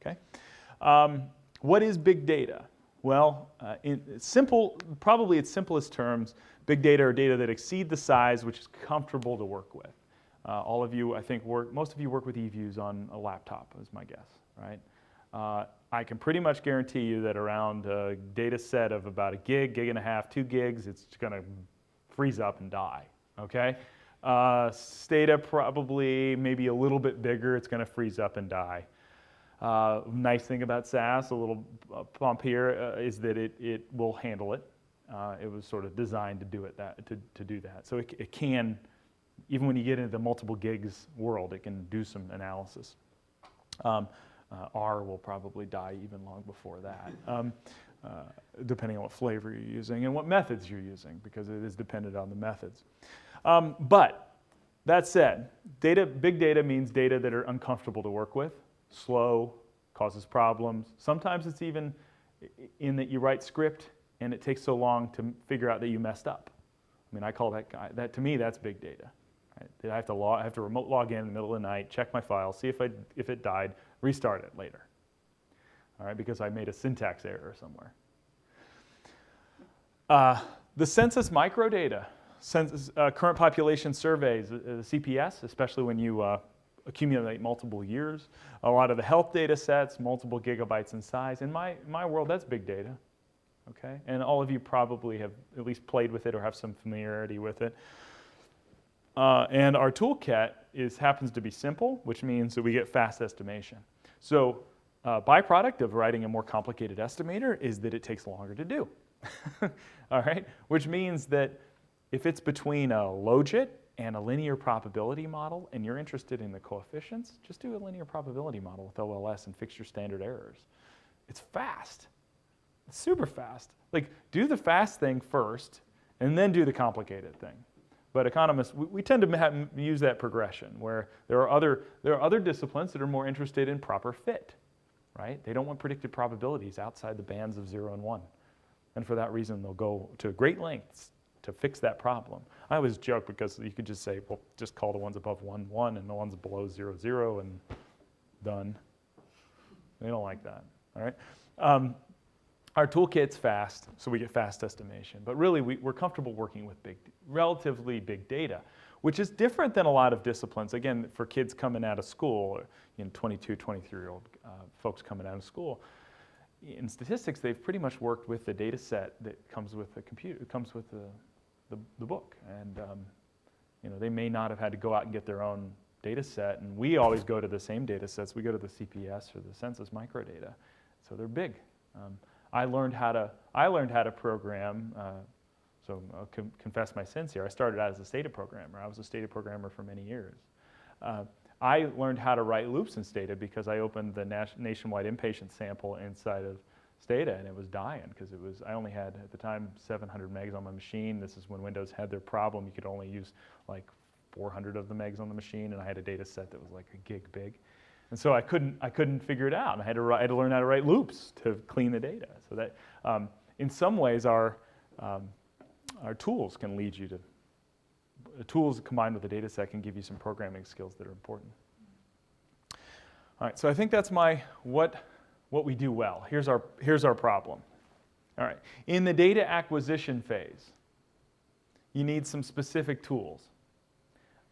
okay? What is big data? Well, probably its simplest terms, big data are data that exceed the size which is comfortable to work with. All of you, I think, most of you work with eViews on a laptop, is my guess, right? I can pretty much guarantee you that around a data set of about a gig and a half, 2 gigs, it's going to freeze up and die, okay? Stata probably maybe a little bit bigger, it's going to freeze up and die. Nice thing about SAS, a little pump here, is that it will handle it. It was sort of designed to do to do that. So it can. Even when you get into the multiple gigs world, it can do some analysis. R will probably die even long before that, depending on what flavor you're using and what methods you're using, because it is dependent on the methods. But that said, big data means data that are uncomfortable to work with, slow, causes problems. Sometimes it's even in that you write script and it takes so long to figure out that you messed up. I call that to me, that's big data. Right? I have to remote log in the middle of the night, check my file, see if it died, restart it later. All right, because I made a syntax error somewhere. The census microdata, current population surveys, CPS, especially when you accumulate multiple years. A lot of the health data sets, multiple gigabytes in size. In my world, that's big data. Okay, and all of you probably have at least played with it or have some familiarity with it. And our toolkit happens to be simple, which means that we get fast estimation. So byproduct of writing a more complicated estimator is that it takes longer to do. All right, which means that if it's between a logit and a linear probability model and you're interested in the coefficients, just do a linear probability model with OLS and fix your standard errors. It's fast. It's super fast. Like, do the fast thing first and then do the complicated thing. But economists, we tend to use that progression where there are other disciplines that are more interested in proper fit, right? They don't want predicted probabilities outside the bands of 0 and 1. And for that reason, they'll go to great lengths to fix that problem. I always joke because you could just say, well, just call the ones above 1, 1, and the ones below 0, 0, and done. They don't like that, all right? Our toolkit's fast, so we get fast estimation. But really, we're comfortable working with relatively big data, which is different than a lot of disciplines. Again, for kids coming out of school, 22, 23-year-old folks coming out of school, in statistics, they've pretty much worked with the data set that comes with the computer, comes with the book. And you know, they may not have had to go out and get their own data set, and we always go to the same data sets. We go to the CPS or the census microdata, so they're big. I learned how to program. So I'll confess my sins here. I started out as a Stata programmer. I was a Stata programmer for many years. I learned how to write loops in Stata because I opened the nationwide inpatient sample inside of Stata, and it was dying because I only had, at the time, 700 megs on my machine. This is when Windows had their problem. You could only use like 400 of the megs on the machine, and I had a data set that was like a gig big. And so I couldn't figure it out, and I had to learn how to write loops to clean the data. So that, in some ways, our tools can lead you to, tools combined with the data set can give you some programming skills that are important. All right, so I think that's what we do well. Here's our problem. All right, in the data acquisition phase, you need some specific tools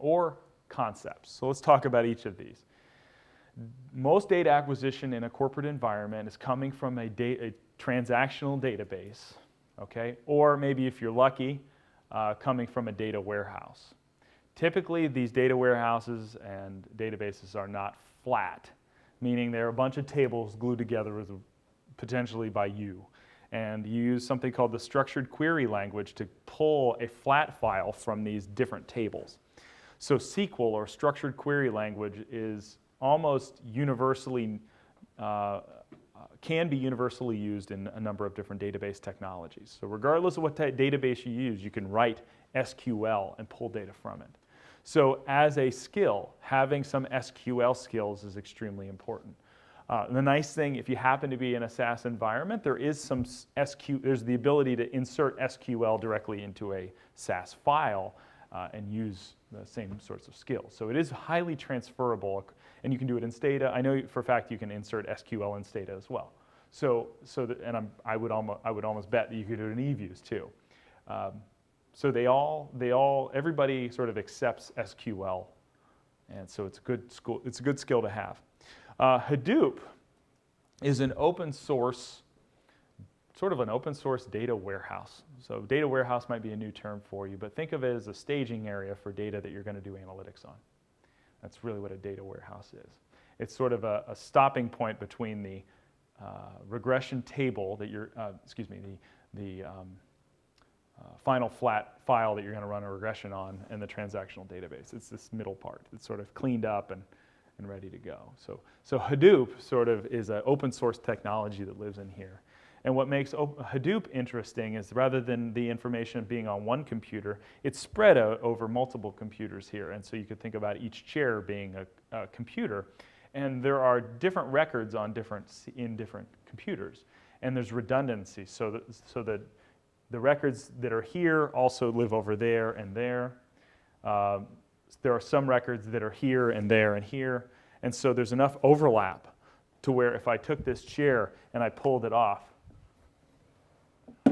or concepts. So let's talk about each of these. Most data acquisition in a corporate environment is coming from a transactional database, okay? Or maybe if you're lucky, coming from a data warehouse. Typically, these data warehouses and databases are not flat, meaning they're a bunch of tables glued together potentially by you. And you use something called the structured query language to pull a flat file from these different tables. So SQL, or structured query language, is almost universally, can be universally used in a number of different database technologies. So regardless of what database you use, you can write SQL and pull data from it. So as a skill, having some SQL skills is extremely important. The nice thing, if you happen to be in a SaaS environment, there is some there's the ability to insert SQL directly into a SaaS file and use the same sorts of skills. So it is highly transferable, and you can do it in Stata. I know for a fact you can insert SQL in Stata as well. I would almost bet that you could do it in eViews too. So everybody sort of accepts SQL, and so it's a good skill to have. Hadoop is an open source, sort of an open source data warehouse. So data warehouse might be a new term for you, but think of it as a staging area for data that you're going to do analytics on. That's really what a data warehouse is. It's sort of a stopping point between the regression table that you're, the final flat file that you're going to run a regression on and the transactional database. It's this middle part. It's sort of cleaned up and ready to go. So Hadoop sort of is an open source technology that lives in here. And what makes Hadoop interesting is rather than the information being on one computer, it's spread out over multiple computers here. And so you could think about each chair being a computer. And there are different records on in different computers. And there's redundancy, so that the records that are here also live over there and there. There are some records that are here and there and here. And so there's enough overlap to where if I took this chair and I pulled it off,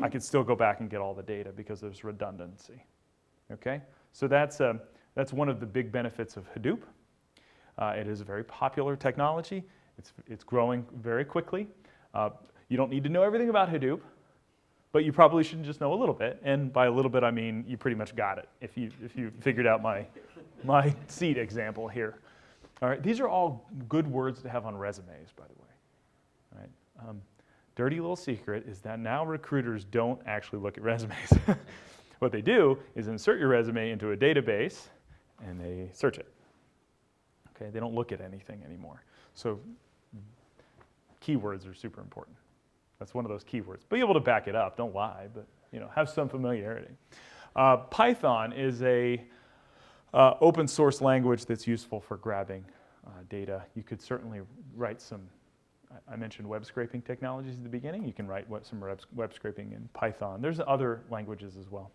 I could still go back and get all the data because there's redundancy. Okay? So that's one of the big benefits of Hadoop. It is a very popular technology. It's growing very quickly. You don't need to know everything about Hadoop, but you probably should just know a little bit. And by a little bit, I mean you pretty much got it if you figured out my seat example here. All right, these are all good words to have on resumes, by the way. All right. Dirty little secret is that now recruiters don't actually look at resumes. What they do is insert your resume into a database and they search it. Okay, they don't look at anything anymore. So keywords are super important. That's one of those keywords. Be able to back it up, don't lie, but have some familiarity. Python is a open source language that's useful for grabbing data. You could certainly write some, I mentioned web scraping technologies at the beginning. You can write some web scraping in Python. There's other languages as well.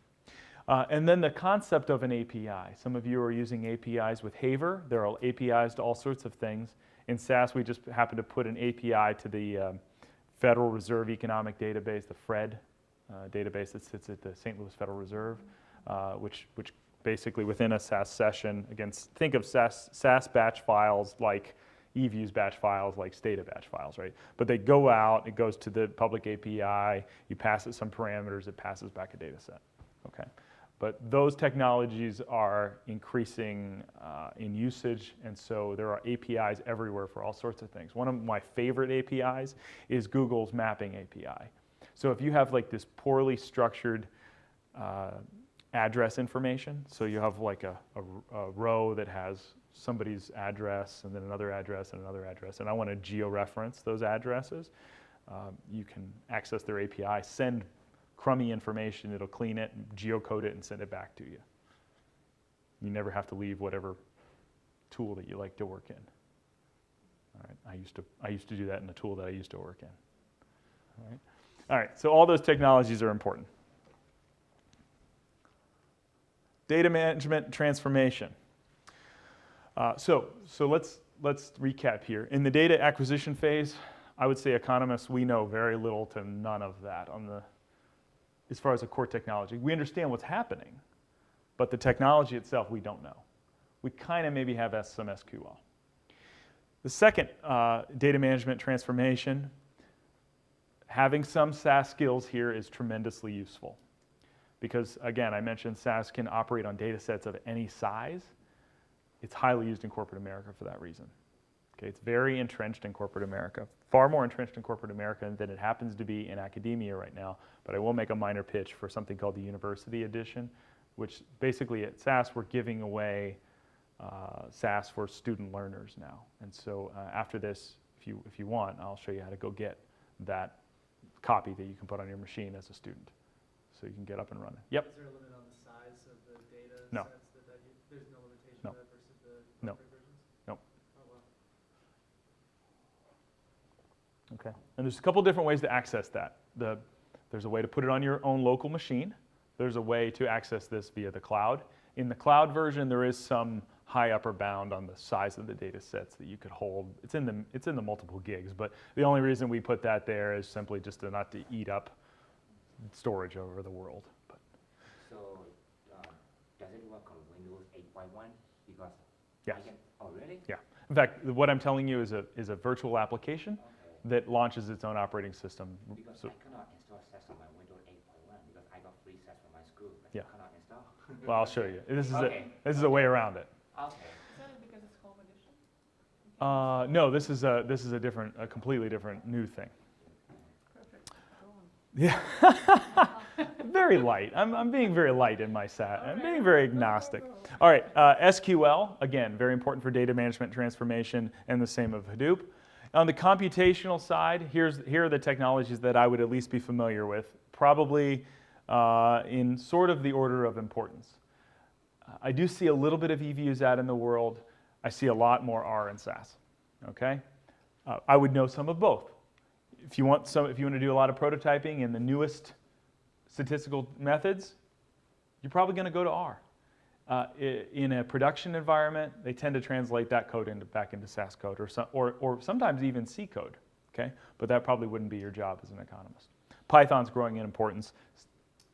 And then the concept of an API. Some of you are using APIs with Haver. There are APIs to all sorts of things. In SAS, we just happen to put an API to the Federal Reserve Economic Database, the FRED database that sits at the St. Louis Federal Reserve, which basically within a SAS session, again, think of SAS batch files like eViews batch files like Stata batch files, right? But they go out, it goes to the public API, you pass it some parameters, it passes back a data set, okay? But those technologies are increasing in usage, and so there are APIs everywhere for all sorts of things. One of my favorite APIs is Google's mapping API. So if you have like this poorly structured address information, so you have like a row that has somebody's address and then another address and another address, and I want to georeference those addresses, you can access their API, send crummy information, it'll clean it, geocode it, and send it back to you. You never have to leave whatever tool that you like to work in. All right, I used to do that in the tool that I used to work in. All right, so all those technologies are important. Data management transformation. So let's recap here. In the data acquisition phase, I would say economists, we know very little to none of that as far as the core technology. We understand what's happening, but the technology itself, we don't know. We kind of maybe have some SQL. The second data management transformation, having some SAS skills here is tremendously useful. Because again, I mentioned SAS can operate on data sets of any size. It's highly used in corporate America for that reason. Okay, it's very entrenched in corporate America, far more entrenched in corporate America than it happens to be in academia right now. But I will make a minor pitch for something called the University Edition, which basically at SAS we're giving away SAS for student learners now. And so after this, if you want, I'll show you how to go get that copy that you can put on your machine as a student, so you can get up and running. Yep. Is there a limit on the size of the data No. sets there's no limitation No. to that versus the No. corporate versions? No. Oh, wow. Okay, and there's a couple different ways to access that. There's a way to put it on your own local machine. There's a way to access this via the cloud. In the cloud version, there is some high upper bound on the size of the data sets that you could hold. It's in the multiple gigs, but the only reason we put that there is simply just not to eat up storage over the world. But So does it work on Windows 8.1? Because yes. Oh, really? Yeah. In fact, what I'm telling you is a virtual application Okay. that launches its own operating system. Because So, I cannot install SAS on my Windows 8.1 because I got free SAS from my school, but Yeah. I cannot install. well, I'll show you. Okay. This is a way around it. Okay. Is that because it's home edition? No, this is a completely different new thing. Perfect. Go on. Yeah. Very light. I'm being very light in my SAT. I'm being very agnostic. All right, SQL, again, very important for data management transformation, and the same of Hadoop. On the computational side, here are the technologies that I would at least be familiar with, probably in sort of the order of importance. I do see a little bit of eViews out in the world. I see a lot more R and SAS, okay? I would know some of both. If you want to do a lot of prototyping in the newest statistical methods, you're probably going to go to R. In a production environment, they tend to translate that code back into SAS code, or sometimes even C code. Okay, but that probably wouldn't be your job as an economist. Python's growing in importance.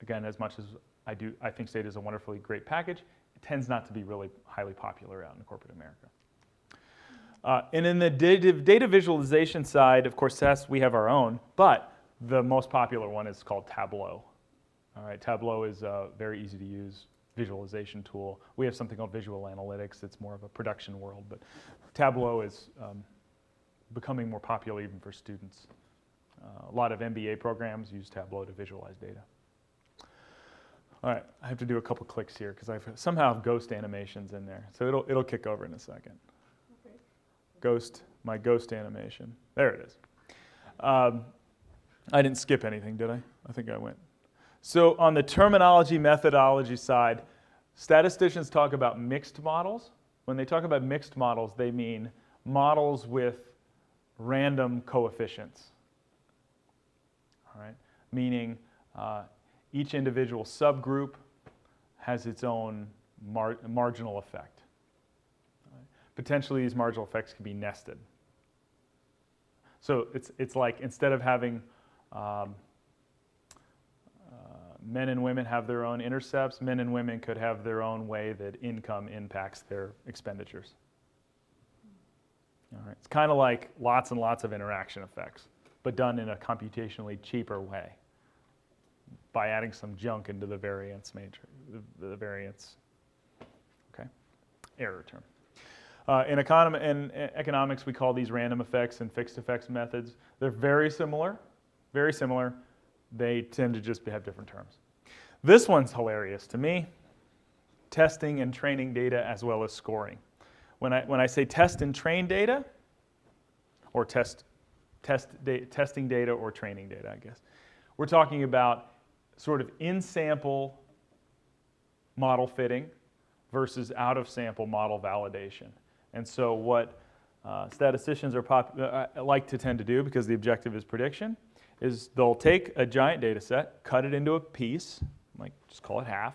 Again, as much as I think Stata is a wonderfully great package, it tends not to be really highly popular out in corporate America. And in the data visualization side, of course, SAS, we have our own, but the most popular one is called Tableau. All right, Tableau is a very easy to use visualization tool. We have something called visual analytics. It's more of a production world, but Tableau is becoming more popular even for students. A lot of MBA programs use Tableau to visualize data. All right, I have to do a couple clicks here because I somehow have ghost animations in there. So it'll kick over in a second. Okay. My ghost animation. There it is. I didn't skip anything, did I? I think I went. So on the terminology methodology side, statisticians talk about mixed models. When they talk about mixed models, they mean models with random coefficients. All right? Meaning each individual subgroup has its own marginal effect. Right? Potentially, these marginal effects can be nested. So it's like instead of having men and women have their own intercepts, men and women could have their own way that income impacts their expenditures. All right. It's kind of like lots and lots of interaction effects, but done in a computationally cheaper way by adding some junk into the variance matrix, the variance, okay, error term. In economics, we call these random effects and fixed effects methods. They're very similar, very similar. They tend to just have different terms. This one's hilarious to me. Testing and training data as well as scoring. When I say test and train data, or testing data or training data, I guess, we're talking about sort of in-sample model fitting versus out-of-sample model validation. And so what statisticians like to tend to do, because the objective is prediction, is they'll take a giant data set, cut it into a piece, like just call it half.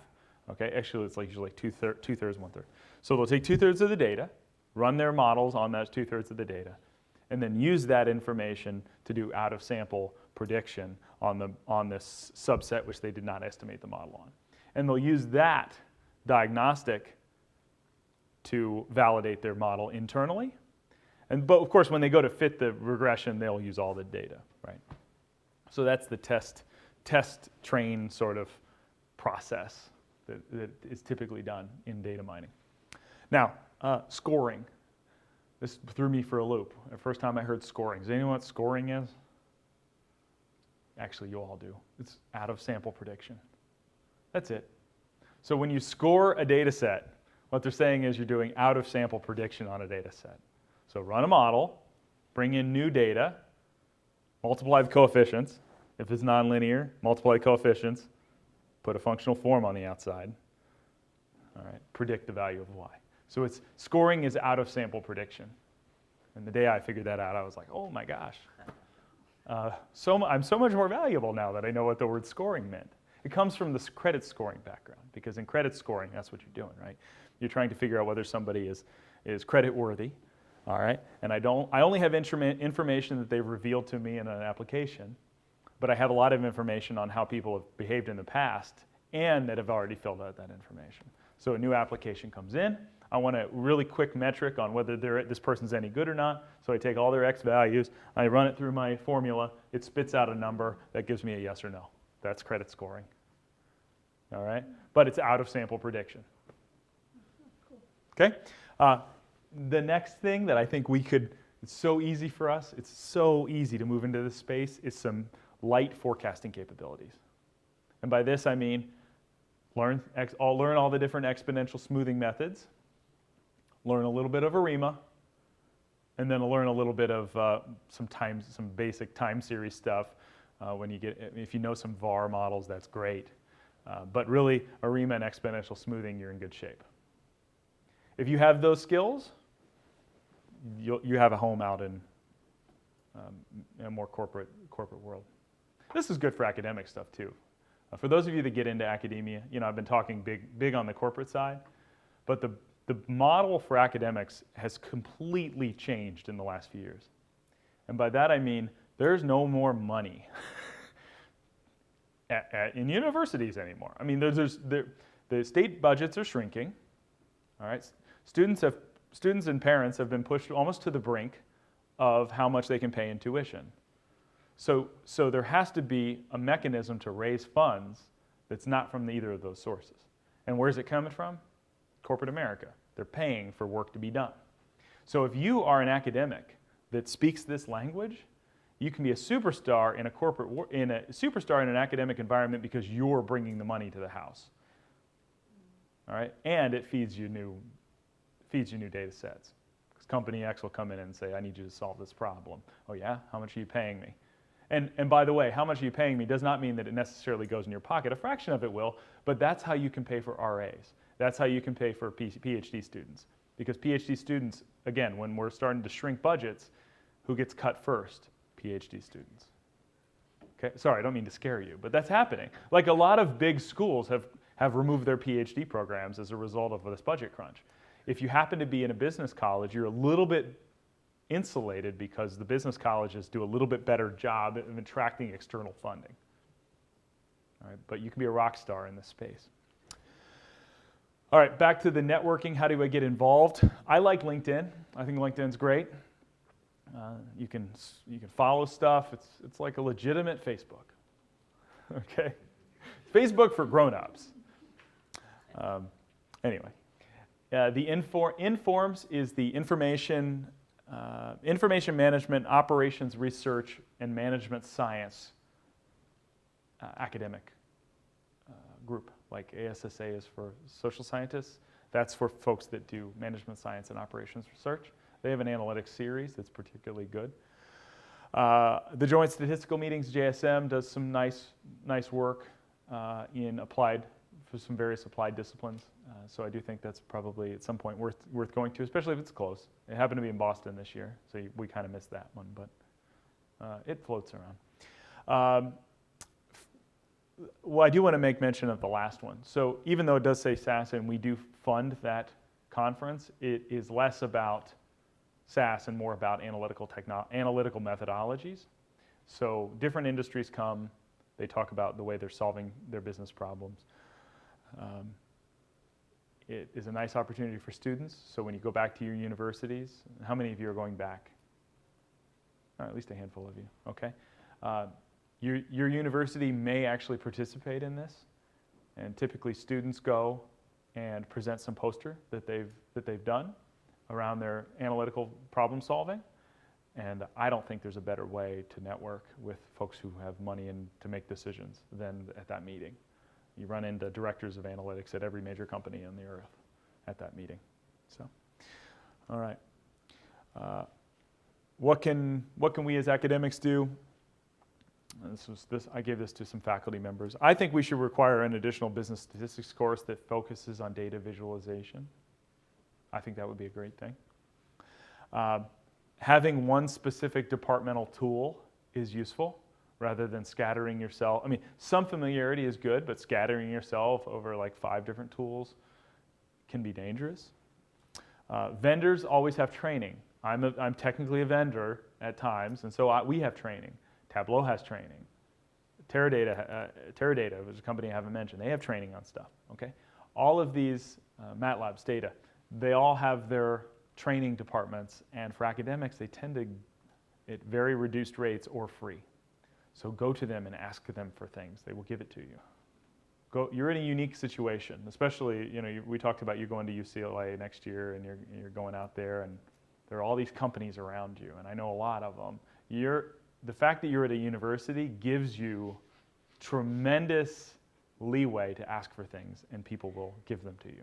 Okay, actually it's like usually two-thirds, one-third. So they'll take 2/3 of the data, run their models on those 2/3 of the data, and then use that information to do out-of-sample prediction on this subset which they did not estimate the model on. And they'll use that diagnostic to validate their model internally. But of course, when they go to fit the regression, they'll use all the data, right? So that's the test train sort of process that is typically done in data mining. Now, scoring. This threw me for a loop. The first time I heard scoring. Does anyone know what scoring is? Actually, you all do. It's out-of-sample prediction. That's it. So when you score a data set, what they're saying is you're doing out-of-sample prediction on a data set. So run a model, bring in new data, multiply the coefficients. If it's nonlinear, multiply the coefficients, put a functional form on the outside. All right, predict the value of y. So scoring is out-of-sample prediction. And the day I figured that out, I was like, oh my gosh. I'm so much more valuable now that I know what the word scoring meant. It comes from this credit scoring background, because in credit scoring, that's what you're doing, right? You're trying to figure out whether somebody is credit worthy, all right? And I only have information that they've revealed to me in an application, but I have a lot of information on how people have behaved in the past and that have already filled out that information. So a new application comes in. I want a really quick metric on whether this person's any good or not. So I take all their X values, I run it through my formula, it spits out a number that gives me a yes or no. That's credit scoring. All right? But it's out-of-sample prediction. Okay? The next thing that I think it's so easy for us, it's so easy to move into this space, is some light forecasting capabilities. And by this I mean learn all the different exponential smoothing methods, learn a little bit of ARIMA, and then learn a little bit of some basic time series stuff. If you know some VAR models, that's great. But really, ARIMA and exponential smoothing, you're in good shape. If you have those skills, you have a home out in a more corporate world. This is good for academic stuff too. For those of you that get into academia, I've been talking big on the corporate side, but the model for academics has completely changed in the last few years. And by that I mean there's no more money in universities anymore. I mean, the state budgets are shrinking. All right, students and parents have been pushed almost to the brink of how much they can pay in tuition. So there has to be a mechanism to raise funds that's not from either of those sources. And where's it coming from? Corporate America. They're paying for work to be done. So if you are an academic that speaks this language, you can be a superstar in an academic environment because you're bringing the money to the house. All right, and it feeds you new data sets. Because company X will come in and say, I need you to solve this problem. Oh yeah, how much are you paying me? And by the way, how much are you paying me does not mean that it necessarily goes in your pocket. A fraction of it will, but that's how you can pay for RAs. That's how you can pay for PhD students. Because PhD students, again, when we're starting to shrink budgets, who gets cut first? PhD students. Okay, sorry, I don't mean to scare you, but that's happening. Like a lot of big schools have removed their PhD programs as a result of this budget crunch. If you happen to be in a business college, you're a little bit insulated because the business colleges do a little bit better job of attracting external funding. All right, but you can be a rock star in this space. All right, back to the networking. How do I get involved? I like LinkedIn. I think LinkedIn's great. You can follow stuff. It's like a legitimate Facebook. Okay, Facebook for grown-ups. Anyway, the Informs is the information management, operations research, and management science academic group, like ASSA is for social scientists. That's for folks that do management science and operations research. They have an analytics series that's particularly good. The Joint Statistical Meetings, JSM, does some nice work in applied, for some various applied disciplines. So I do think that's probably at some point worth going to, especially if it's close. It happened to be in Boston this year, so we kind of missed that one, but it floats around. Well, I do want to make mention of the last one. So even though it does say SAS and we do fund that conference, it is less about SAS and more about analytical methodologies. So different industries come, they talk about the way they're solving their business problems. It is a nice opportunity for students. So when you go back to your universities, how many of you are going back? At least a handful of you, okay. Your university may actually participate in this, and typically students go and present some poster that they've done around their analytical problem solving. And I don't think there's a better way to network with folks who have money and to make decisions than at that meeting. You run into directors of analytics at every major company on the earth at that meeting. So, all right. What can we as academics do? I gave this to some faculty members. I think we should require an additional business statistics course that focuses on data visualization. I think that would be a great thing. Having one specific departmental tool is useful rather than scattering yourself. I mean, some familiarity is good, but scattering yourself over like 5 different tools can be dangerous. Vendors always have training. I'm technically a vendor at times, and so we have training. Tableau has training. Teradata, which is a company I haven't mentioned, they have training on stuff, okay? All of these, MATLAB, Stata, they all have their training departments, and for academics, they tend to, at very reduced rates or free. So go to them and ask them for things. They will give it to you. You're in a unique situation, especially, we talked about you going to UCLA next year, and you're going out there, and there are all these companies around you, and I know a lot of them. The fact that you're at a university gives you tremendous leeway to ask for things, and people will give them to you.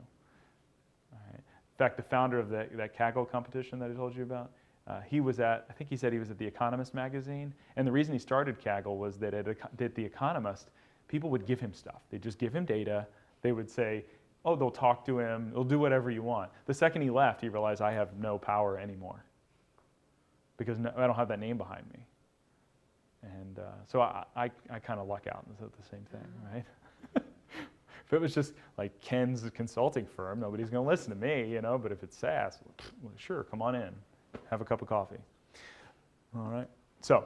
All right. In fact, the founder of that Kaggle competition that I told you about, I think he said he was at the Economist magazine, and the reason he started Kaggle was that at the Economist, people would give him stuff. They'd just give him data. They would say, oh, they'll talk to him, they'll do whatever you want. The second he left, he realized I have no power anymore because I don't have that name behind me. And so I kind of luck out and said the same thing, right? If it was just like Ken's consulting firm, nobody's going to listen to me, but if it's SAS, well, sure, come on in, have a cup of coffee. All right. So,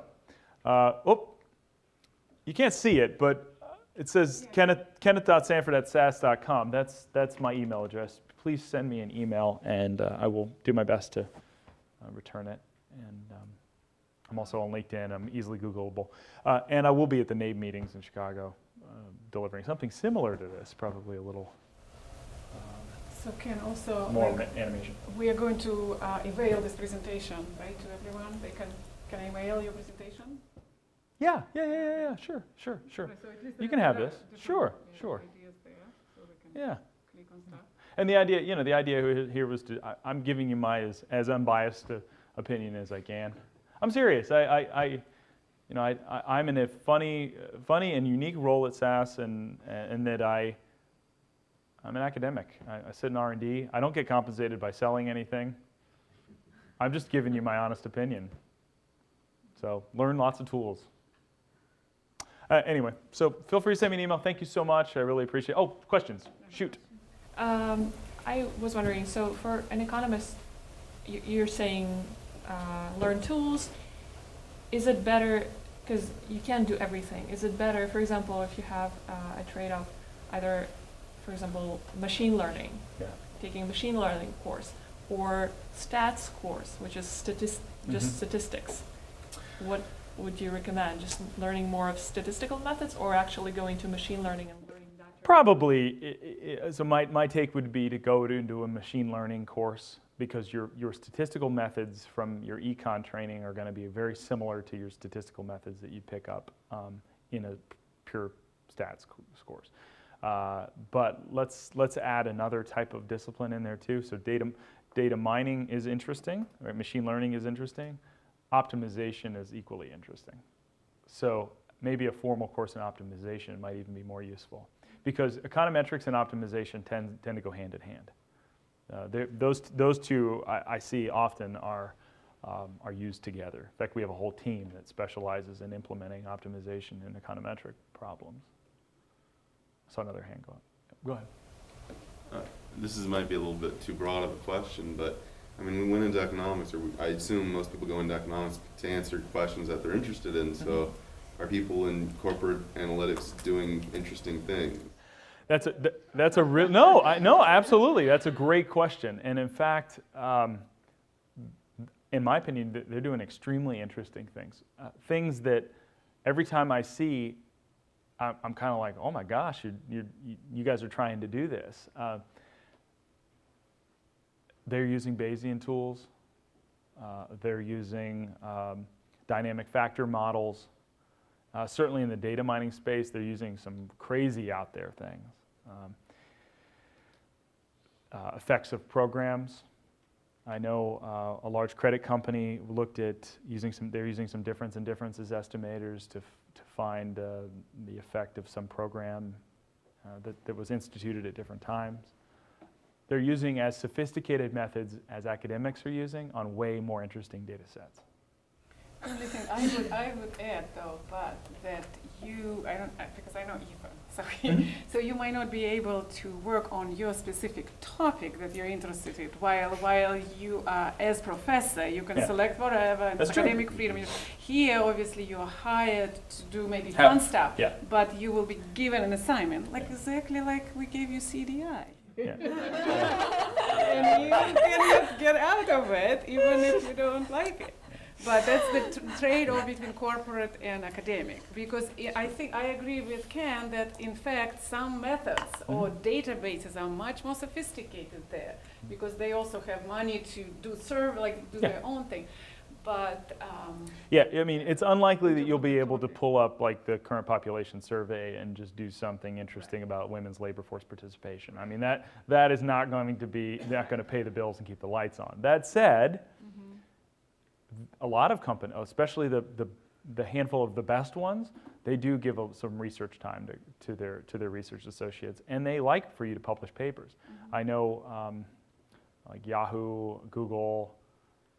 you can't see it, but it says Kenneth.sanford@sas.com. That's my email address. Please send me an email, and I will do my best to return it. And I'm also on LinkedIn. I'm easily Googleable. And I will be at the NABE meetings in Chicago delivering something similar to this, probably a little So Ken, also, more animation. we are going to email this presentation, right, to everyone? They can email your presentation? Yeah, sure. So at least You can have there are this. different, Sure. ideas there, so we can Yeah. click on stuff. And the idea here was I'm giving you my as unbiased opinion as I can. I'm serious. I'm in a funny and unique role at SAS, and that I'm an academic. I sit in R&D. I don't get compensated by selling anything. I'm just giving you my honest opinion. So learn lots of tools. Anyway, so feel free to send me an email. Thank you so much. I really appreciate it. Oh, questions? Shoot. I was wondering, so for an economist, you're saying learn tools. Is it better, because you can't do everything, is it better, for example, if you have a trade-off, either, for example, machine learning, taking a machine learning course, or stats course, which is just statistics, what would you recommend? Just learning more of statistical methods, or actually going to machine learning and learning that? Probably, so my take would be to go into a machine learning course, because your statistical methods from your econ training are going to be very similar to your statistical methods that you pick up in a pure stats course. But let's add another type of discipline in there too. So data mining is interesting, right? Machine learning is interesting. Optimization is equally interesting. So maybe a formal course in optimization might even be more useful, because econometrics and optimization tend to go hand in hand. Those two I see often are used together. In fact, we have a whole team that specializes in implementing optimization in econometric problems. I saw another hand go up. Go ahead. This might be a little bit too broad of a question, but I mean, we went into economics, or I assume most people go into economics to answer questions that they're interested in. So, are people in corporate analytics doing interesting things? That's a real no, absolutely. That's a great question, and in fact, in my opinion, they're doing extremely interesting things. Things that every time I see, I'm kind of like, oh my gosh, you guys are trying to do this. They're using Bayesian tools. They're using dynamic factor models. Certainly in the data mining space, they're using some crazy out there things. Effects of programs. I know a large credit company looked at they're using some difference in differences estimators to find the effect of some program that was instituted at different times. They're using as sophisticated methods as academics are using on way more interesting data sets. The only thing I would add though, but that because I know Eva, so you might not be able to work on your specific topic that you're interested in, while you are, as professor, you can select whatever, and That's academic true. freedom. Here, obviously, you're hired to do maybe fun stuff, Yeah. but you will be given an assignment, exactly like we gave you CDI. Yeah. And you cannot get out of it, even if you don't like it. But that's the trade-off between corporate and academic. Because I think I agree with Ken that, in fact, some methods or databases are much more sophisticated there, because they also have money to do their own thing. But Yeah, I mean, it's unlikely that you'll be able to pull up like the current population survey and just do something interesting about women's labor force participation. I mean, that is not going to pay the bills and keep the lights on. That said, a lot of companies, especially the handful of the best ones, they do give some research time to their research associates, and they like for you to publish papers. I know like Yahoo, Google,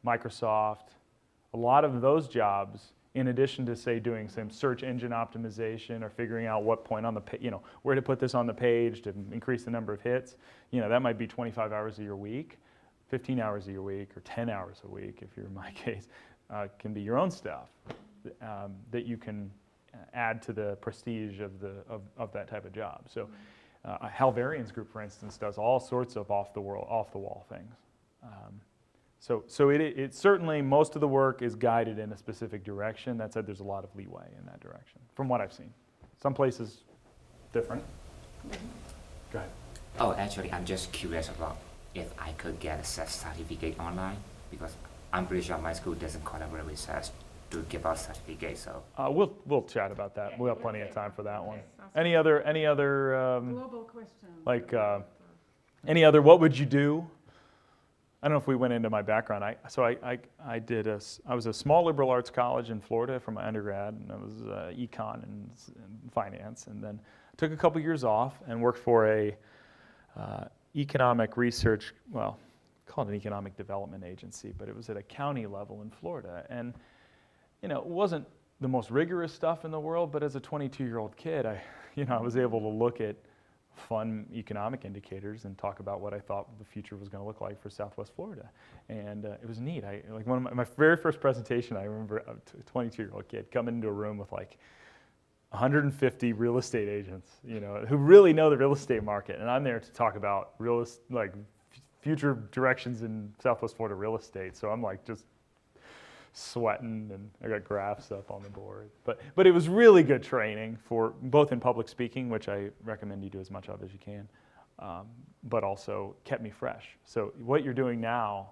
Microsoft, a lot of those jobs, in addition to say doing some search engine optimization or figuring out what point on the where to put this on the page to increase the number of hits, that might be 25 hours of your week. 15 hours of your week or 10 hours a week, if you're in my case, can be your own stuff that you can add to the prestige of that type of job. So Halvarian's group, for instance, does all sorts of off-the-wall things. So it certainly, most of the work is guided in a specific direction. That said, there's a lot of leeway in that direction, from what I've seen. Some places different. Go ahead. Oh, actually, I'm just curious about if I could get a certificate online, because I'm pretty sure my school doesn't collaborate with us to give us certificates. So we'll chat about that. We'll have plenty of time for that one. Any other global questions. Any other? What would you do? I don't know if we went into my background. I was a small liberal arts college in Florida for my undergrad, and I was econ and finance, and then took a couple years off and worked for a economic research, called an economic development agency, but it was at a county level in Florida. And, it wasn't the most rigorous stuff in the world, but as a 22-year-old kid, I was able to look at fun economic indicators and talk about what I thought the future was going to look like for Southwest Florida. And it was neat. One of my very first presentation, I remember a 22-year-old kid coming into a room with 150 real estate agents, who really know the real estate market, and I'm there to talk about future directions in Southwest Florida real estate. So I'm like just sweating, and I got graphs up on the board. But it was really good training for both in public speaking, which I recommend you do as much of as you can, but also kept me fresh. So what you're doing now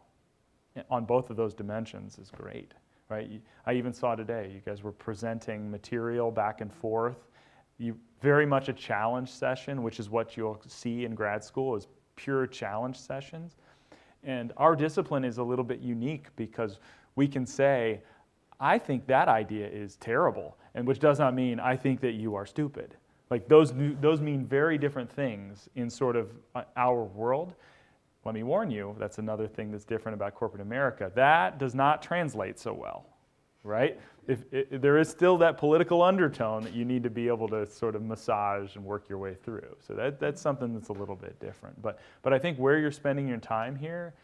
on both of those dimensions is great, right? I even saw today, you guys were presenting material back and forth. Very much a challenge session, which is what you'll see in grad school, is pure challenge sessions. And our discipline is a little bit unique because we can say, I think that idea is terrible, and which does not mean I think that you are stupid. Like those mean very different things in sort of our world. Let me warn you, that's another thing that's different about corporate America. That does not translate so well, right? There is still that political undertone that you need to be able to sort of massage and work your way through. So that's something that's a little bit different. But I think where you're spending your time here,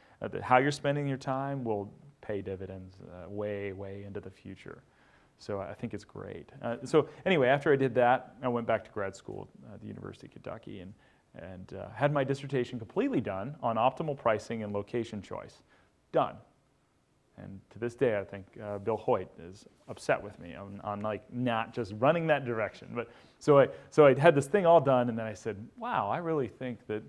how you're spending your time will pay dividends way, way into the future. So I think it's great. So anyway, after I did that, I went back to grad school at the University of Kentucky and had my dissertation completely done on optimal pricing and location choice. Done. And to this day, I think Bill Hoyt is upset with me on like not just running that direction. But so I had this thing all done, and then I said, wow, I really think that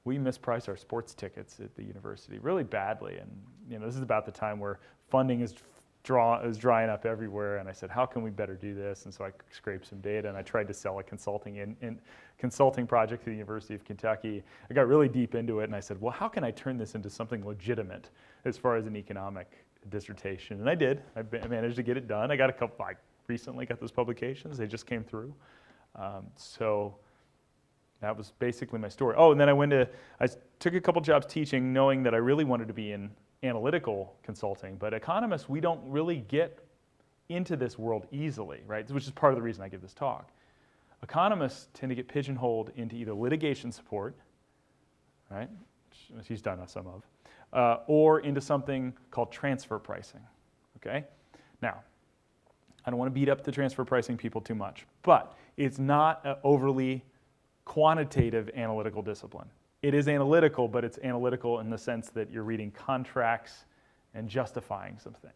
we misprice our sports tickets at the university really badly. And this is about the time where funding is drying up everywhere. And I said, how can we better do this? And so I scraped some data, and I tried to sell a consulting project to the University of Kentucky. I got really deep into it, and I said, well, how can I turn this into something legitimate as far as an economic dissertation? And I did. I managed to get it done. I got a couple. I recently got those publications. They just came through. So that was basically my story. Oh, and then I took a couple jobs teaching, knowing that I really wanted to be in analytical consulting. But economists, we don't really get into this world easily, right? Which is part of the reason I give this talk. Economists tend to get pigeonholed into either litigation support, right, which he's done some of, or into something called transfer pricing, okay? Now, I don't want to beat up the transfer pricing people too much, but it's not an overly quantitative analytical discipline. It is analytical, but it's analytical in the sense that you're reading contracts and justifying some things.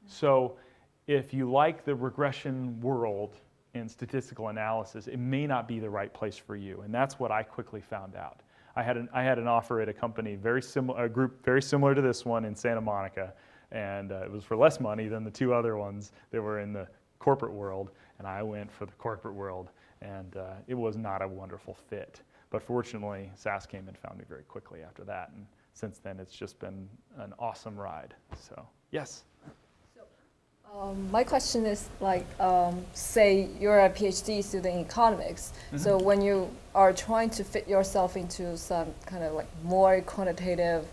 So if you like the regression world in statistical analysis, it may not be the right place for you, and that's what I quickly found out. I had an offer at a company a group very similar to this one in Santa Monica, and it was for less money than the two other ones that were in the corporate world, and I went for the corporate world, and it was not a wonderful fit. But fortunately, SAS came and found me very quickly after that, and since then it's just been an awesome ride. So, yes? My question is like, say you're a PhD student in economics. Mm-hmm. So when you are trying to fit yourself into some kind of like more quantitative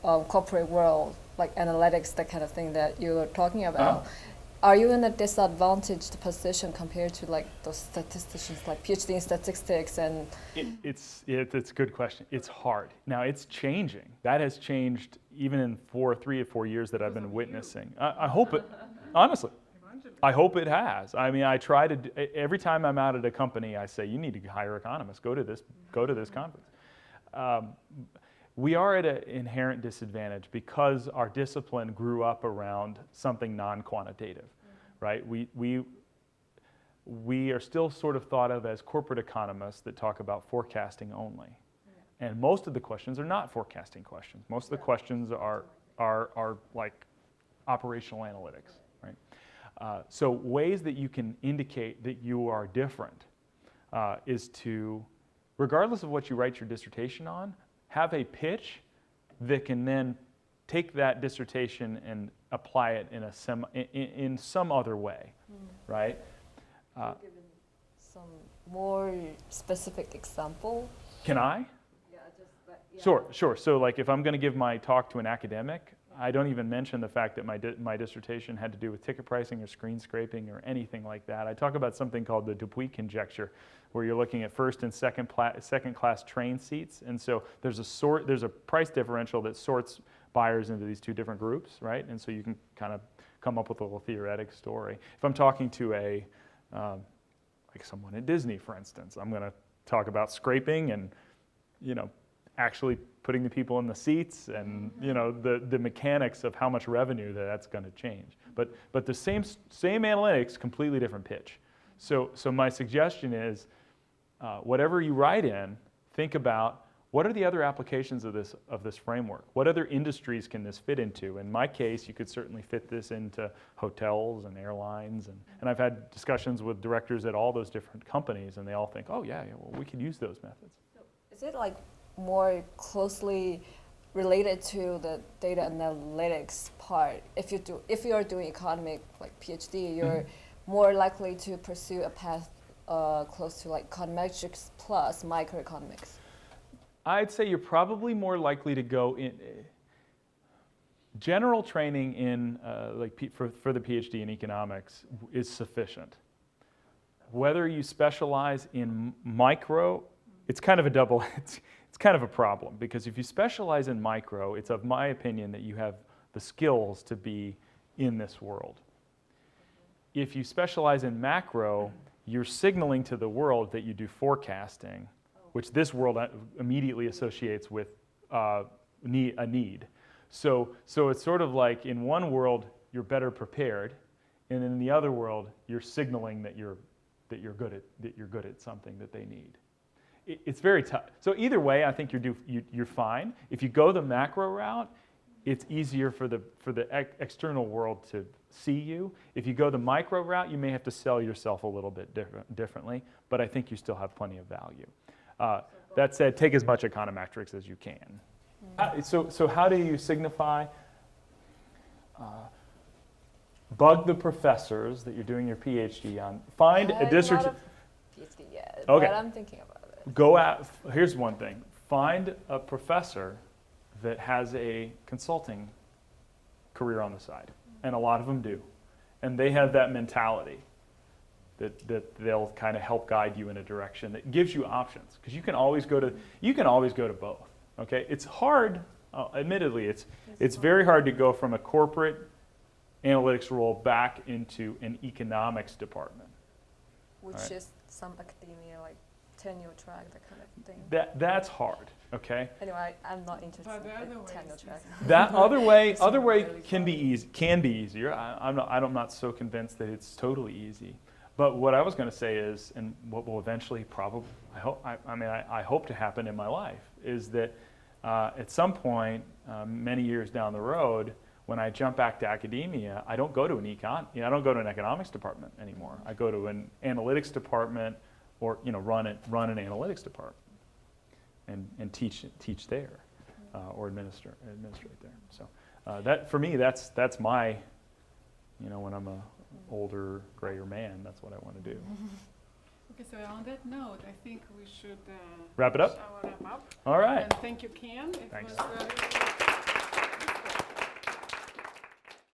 corporate world, like analytics, that kind of thing that you were talking about, are you in a disadvantaged position compared to like those statisticians, like PhD in statistics and? It's a good question. It's hard. Now it's changing. That has changed even in 3 or 4 years that I've been witnessing. I hope it, honestly, I hope it has. I mean, I try to, every time I'm out at a company, I say, you need to hire economists. Go to this conference. We are at an inherent disadvantage because our discipline grew up around something non-quantitative, right? We are still sort of thought of as corporate economists that talk about forecasting only. And most of the questions are not forecasting questions. Most of the questions are like operational analytics, right? So ways that you can indicate that you are different is to, regardless of what you write your dissertation on, have a pitch that can then take that dissertation and apply it in some other way, right? Give some more specific example. Can I? Yeah, just Sure. So like if I'm going to give my talk to an academic, I don't even mention the fact that my dissertation had to do with ticket pricing or screen scraping or anything like that. I talk about something called the Dupuy conjecture, where you're looking at first and second class train seats, and so there's a price differential that sorts buyers into these two different groups, right? And so you can kind of come up with a little theoretic story. If I'm talking to like someone at Disney, for instance, I'm going to talk about scraping and actually putting the people in the seats and the mechanics of how much revenue that's going to change. But the same analytics, completely different pitch. So my suggestion is, whatever you write in, think about what are the other applications of this framework? What other industries can this fit into? In my case, you could certainly fit this into hotels and airlines, and I've had discussions with directors at all those different companies, and they all think, oh yeah, well, we could use those methods. Is it like more closely related to the data analytics part? If you are doing economic like PhD, you're more likely to pursue a path close to like econometrics plus microeconomics. I'd say you're probably more likely to go in. General training in for the PhD in economics is sufficient. Whether you specialize in micro, it's kind of a double. It's kind of a problem, because if you specialize in micro, it's of my opinion that you have the skills to be in this world. If you specialize in macro, you're signaling to the world that you do forecasting, which this world immediately associates with a need. So it's sort of like in one world you're better prepared, and in the other world you're signaling that you're good at something that they need. It's very tough. So either way, I think you're fine. If you go the macro route, it's easier for the external world to see you. If you go the micro route, you may have to sell yourself a little bit differently, but I think you still have plenty of value. That said, take as much econometrics as you can. So how do you signify? Bug the professors that you're doing your PhD on. Find a district. Not a PhD yet, Okay. but I'm thinking about it. Go out. Here's one thing. Find a professor that has a consulting career on the side, and a lot of them do, and they have that mentality that they'll kind of help guide you in a direction that gives you options, because you can always go to both. Okay, it's hard. Admittedly, it's very hard to go from a corporate analytics role back into an economics department. Which Right. is some academia, like tenure track, that kind of thing. That's hard. Okay. Anyway, I'm not interested But the in other way tenure is track. That other way really can be easier. I'm not so convinced that it's totally easy. But what I was going to say is, and what will eventually probably, I hope to happen in my life, is that at some point, many years down the road, when I jump back to academia, I don't go to I don't go to an economics department anymore. I go to an analytics department, or run an analytics department, and teach there, or administrate there. So that for me, that's my, when I'm a older, grayer man, that's what I want to do. Okay, so on that note, I think we should Wrap it up? Wrap up. All right. And thank you, Ken. It Thanks. was very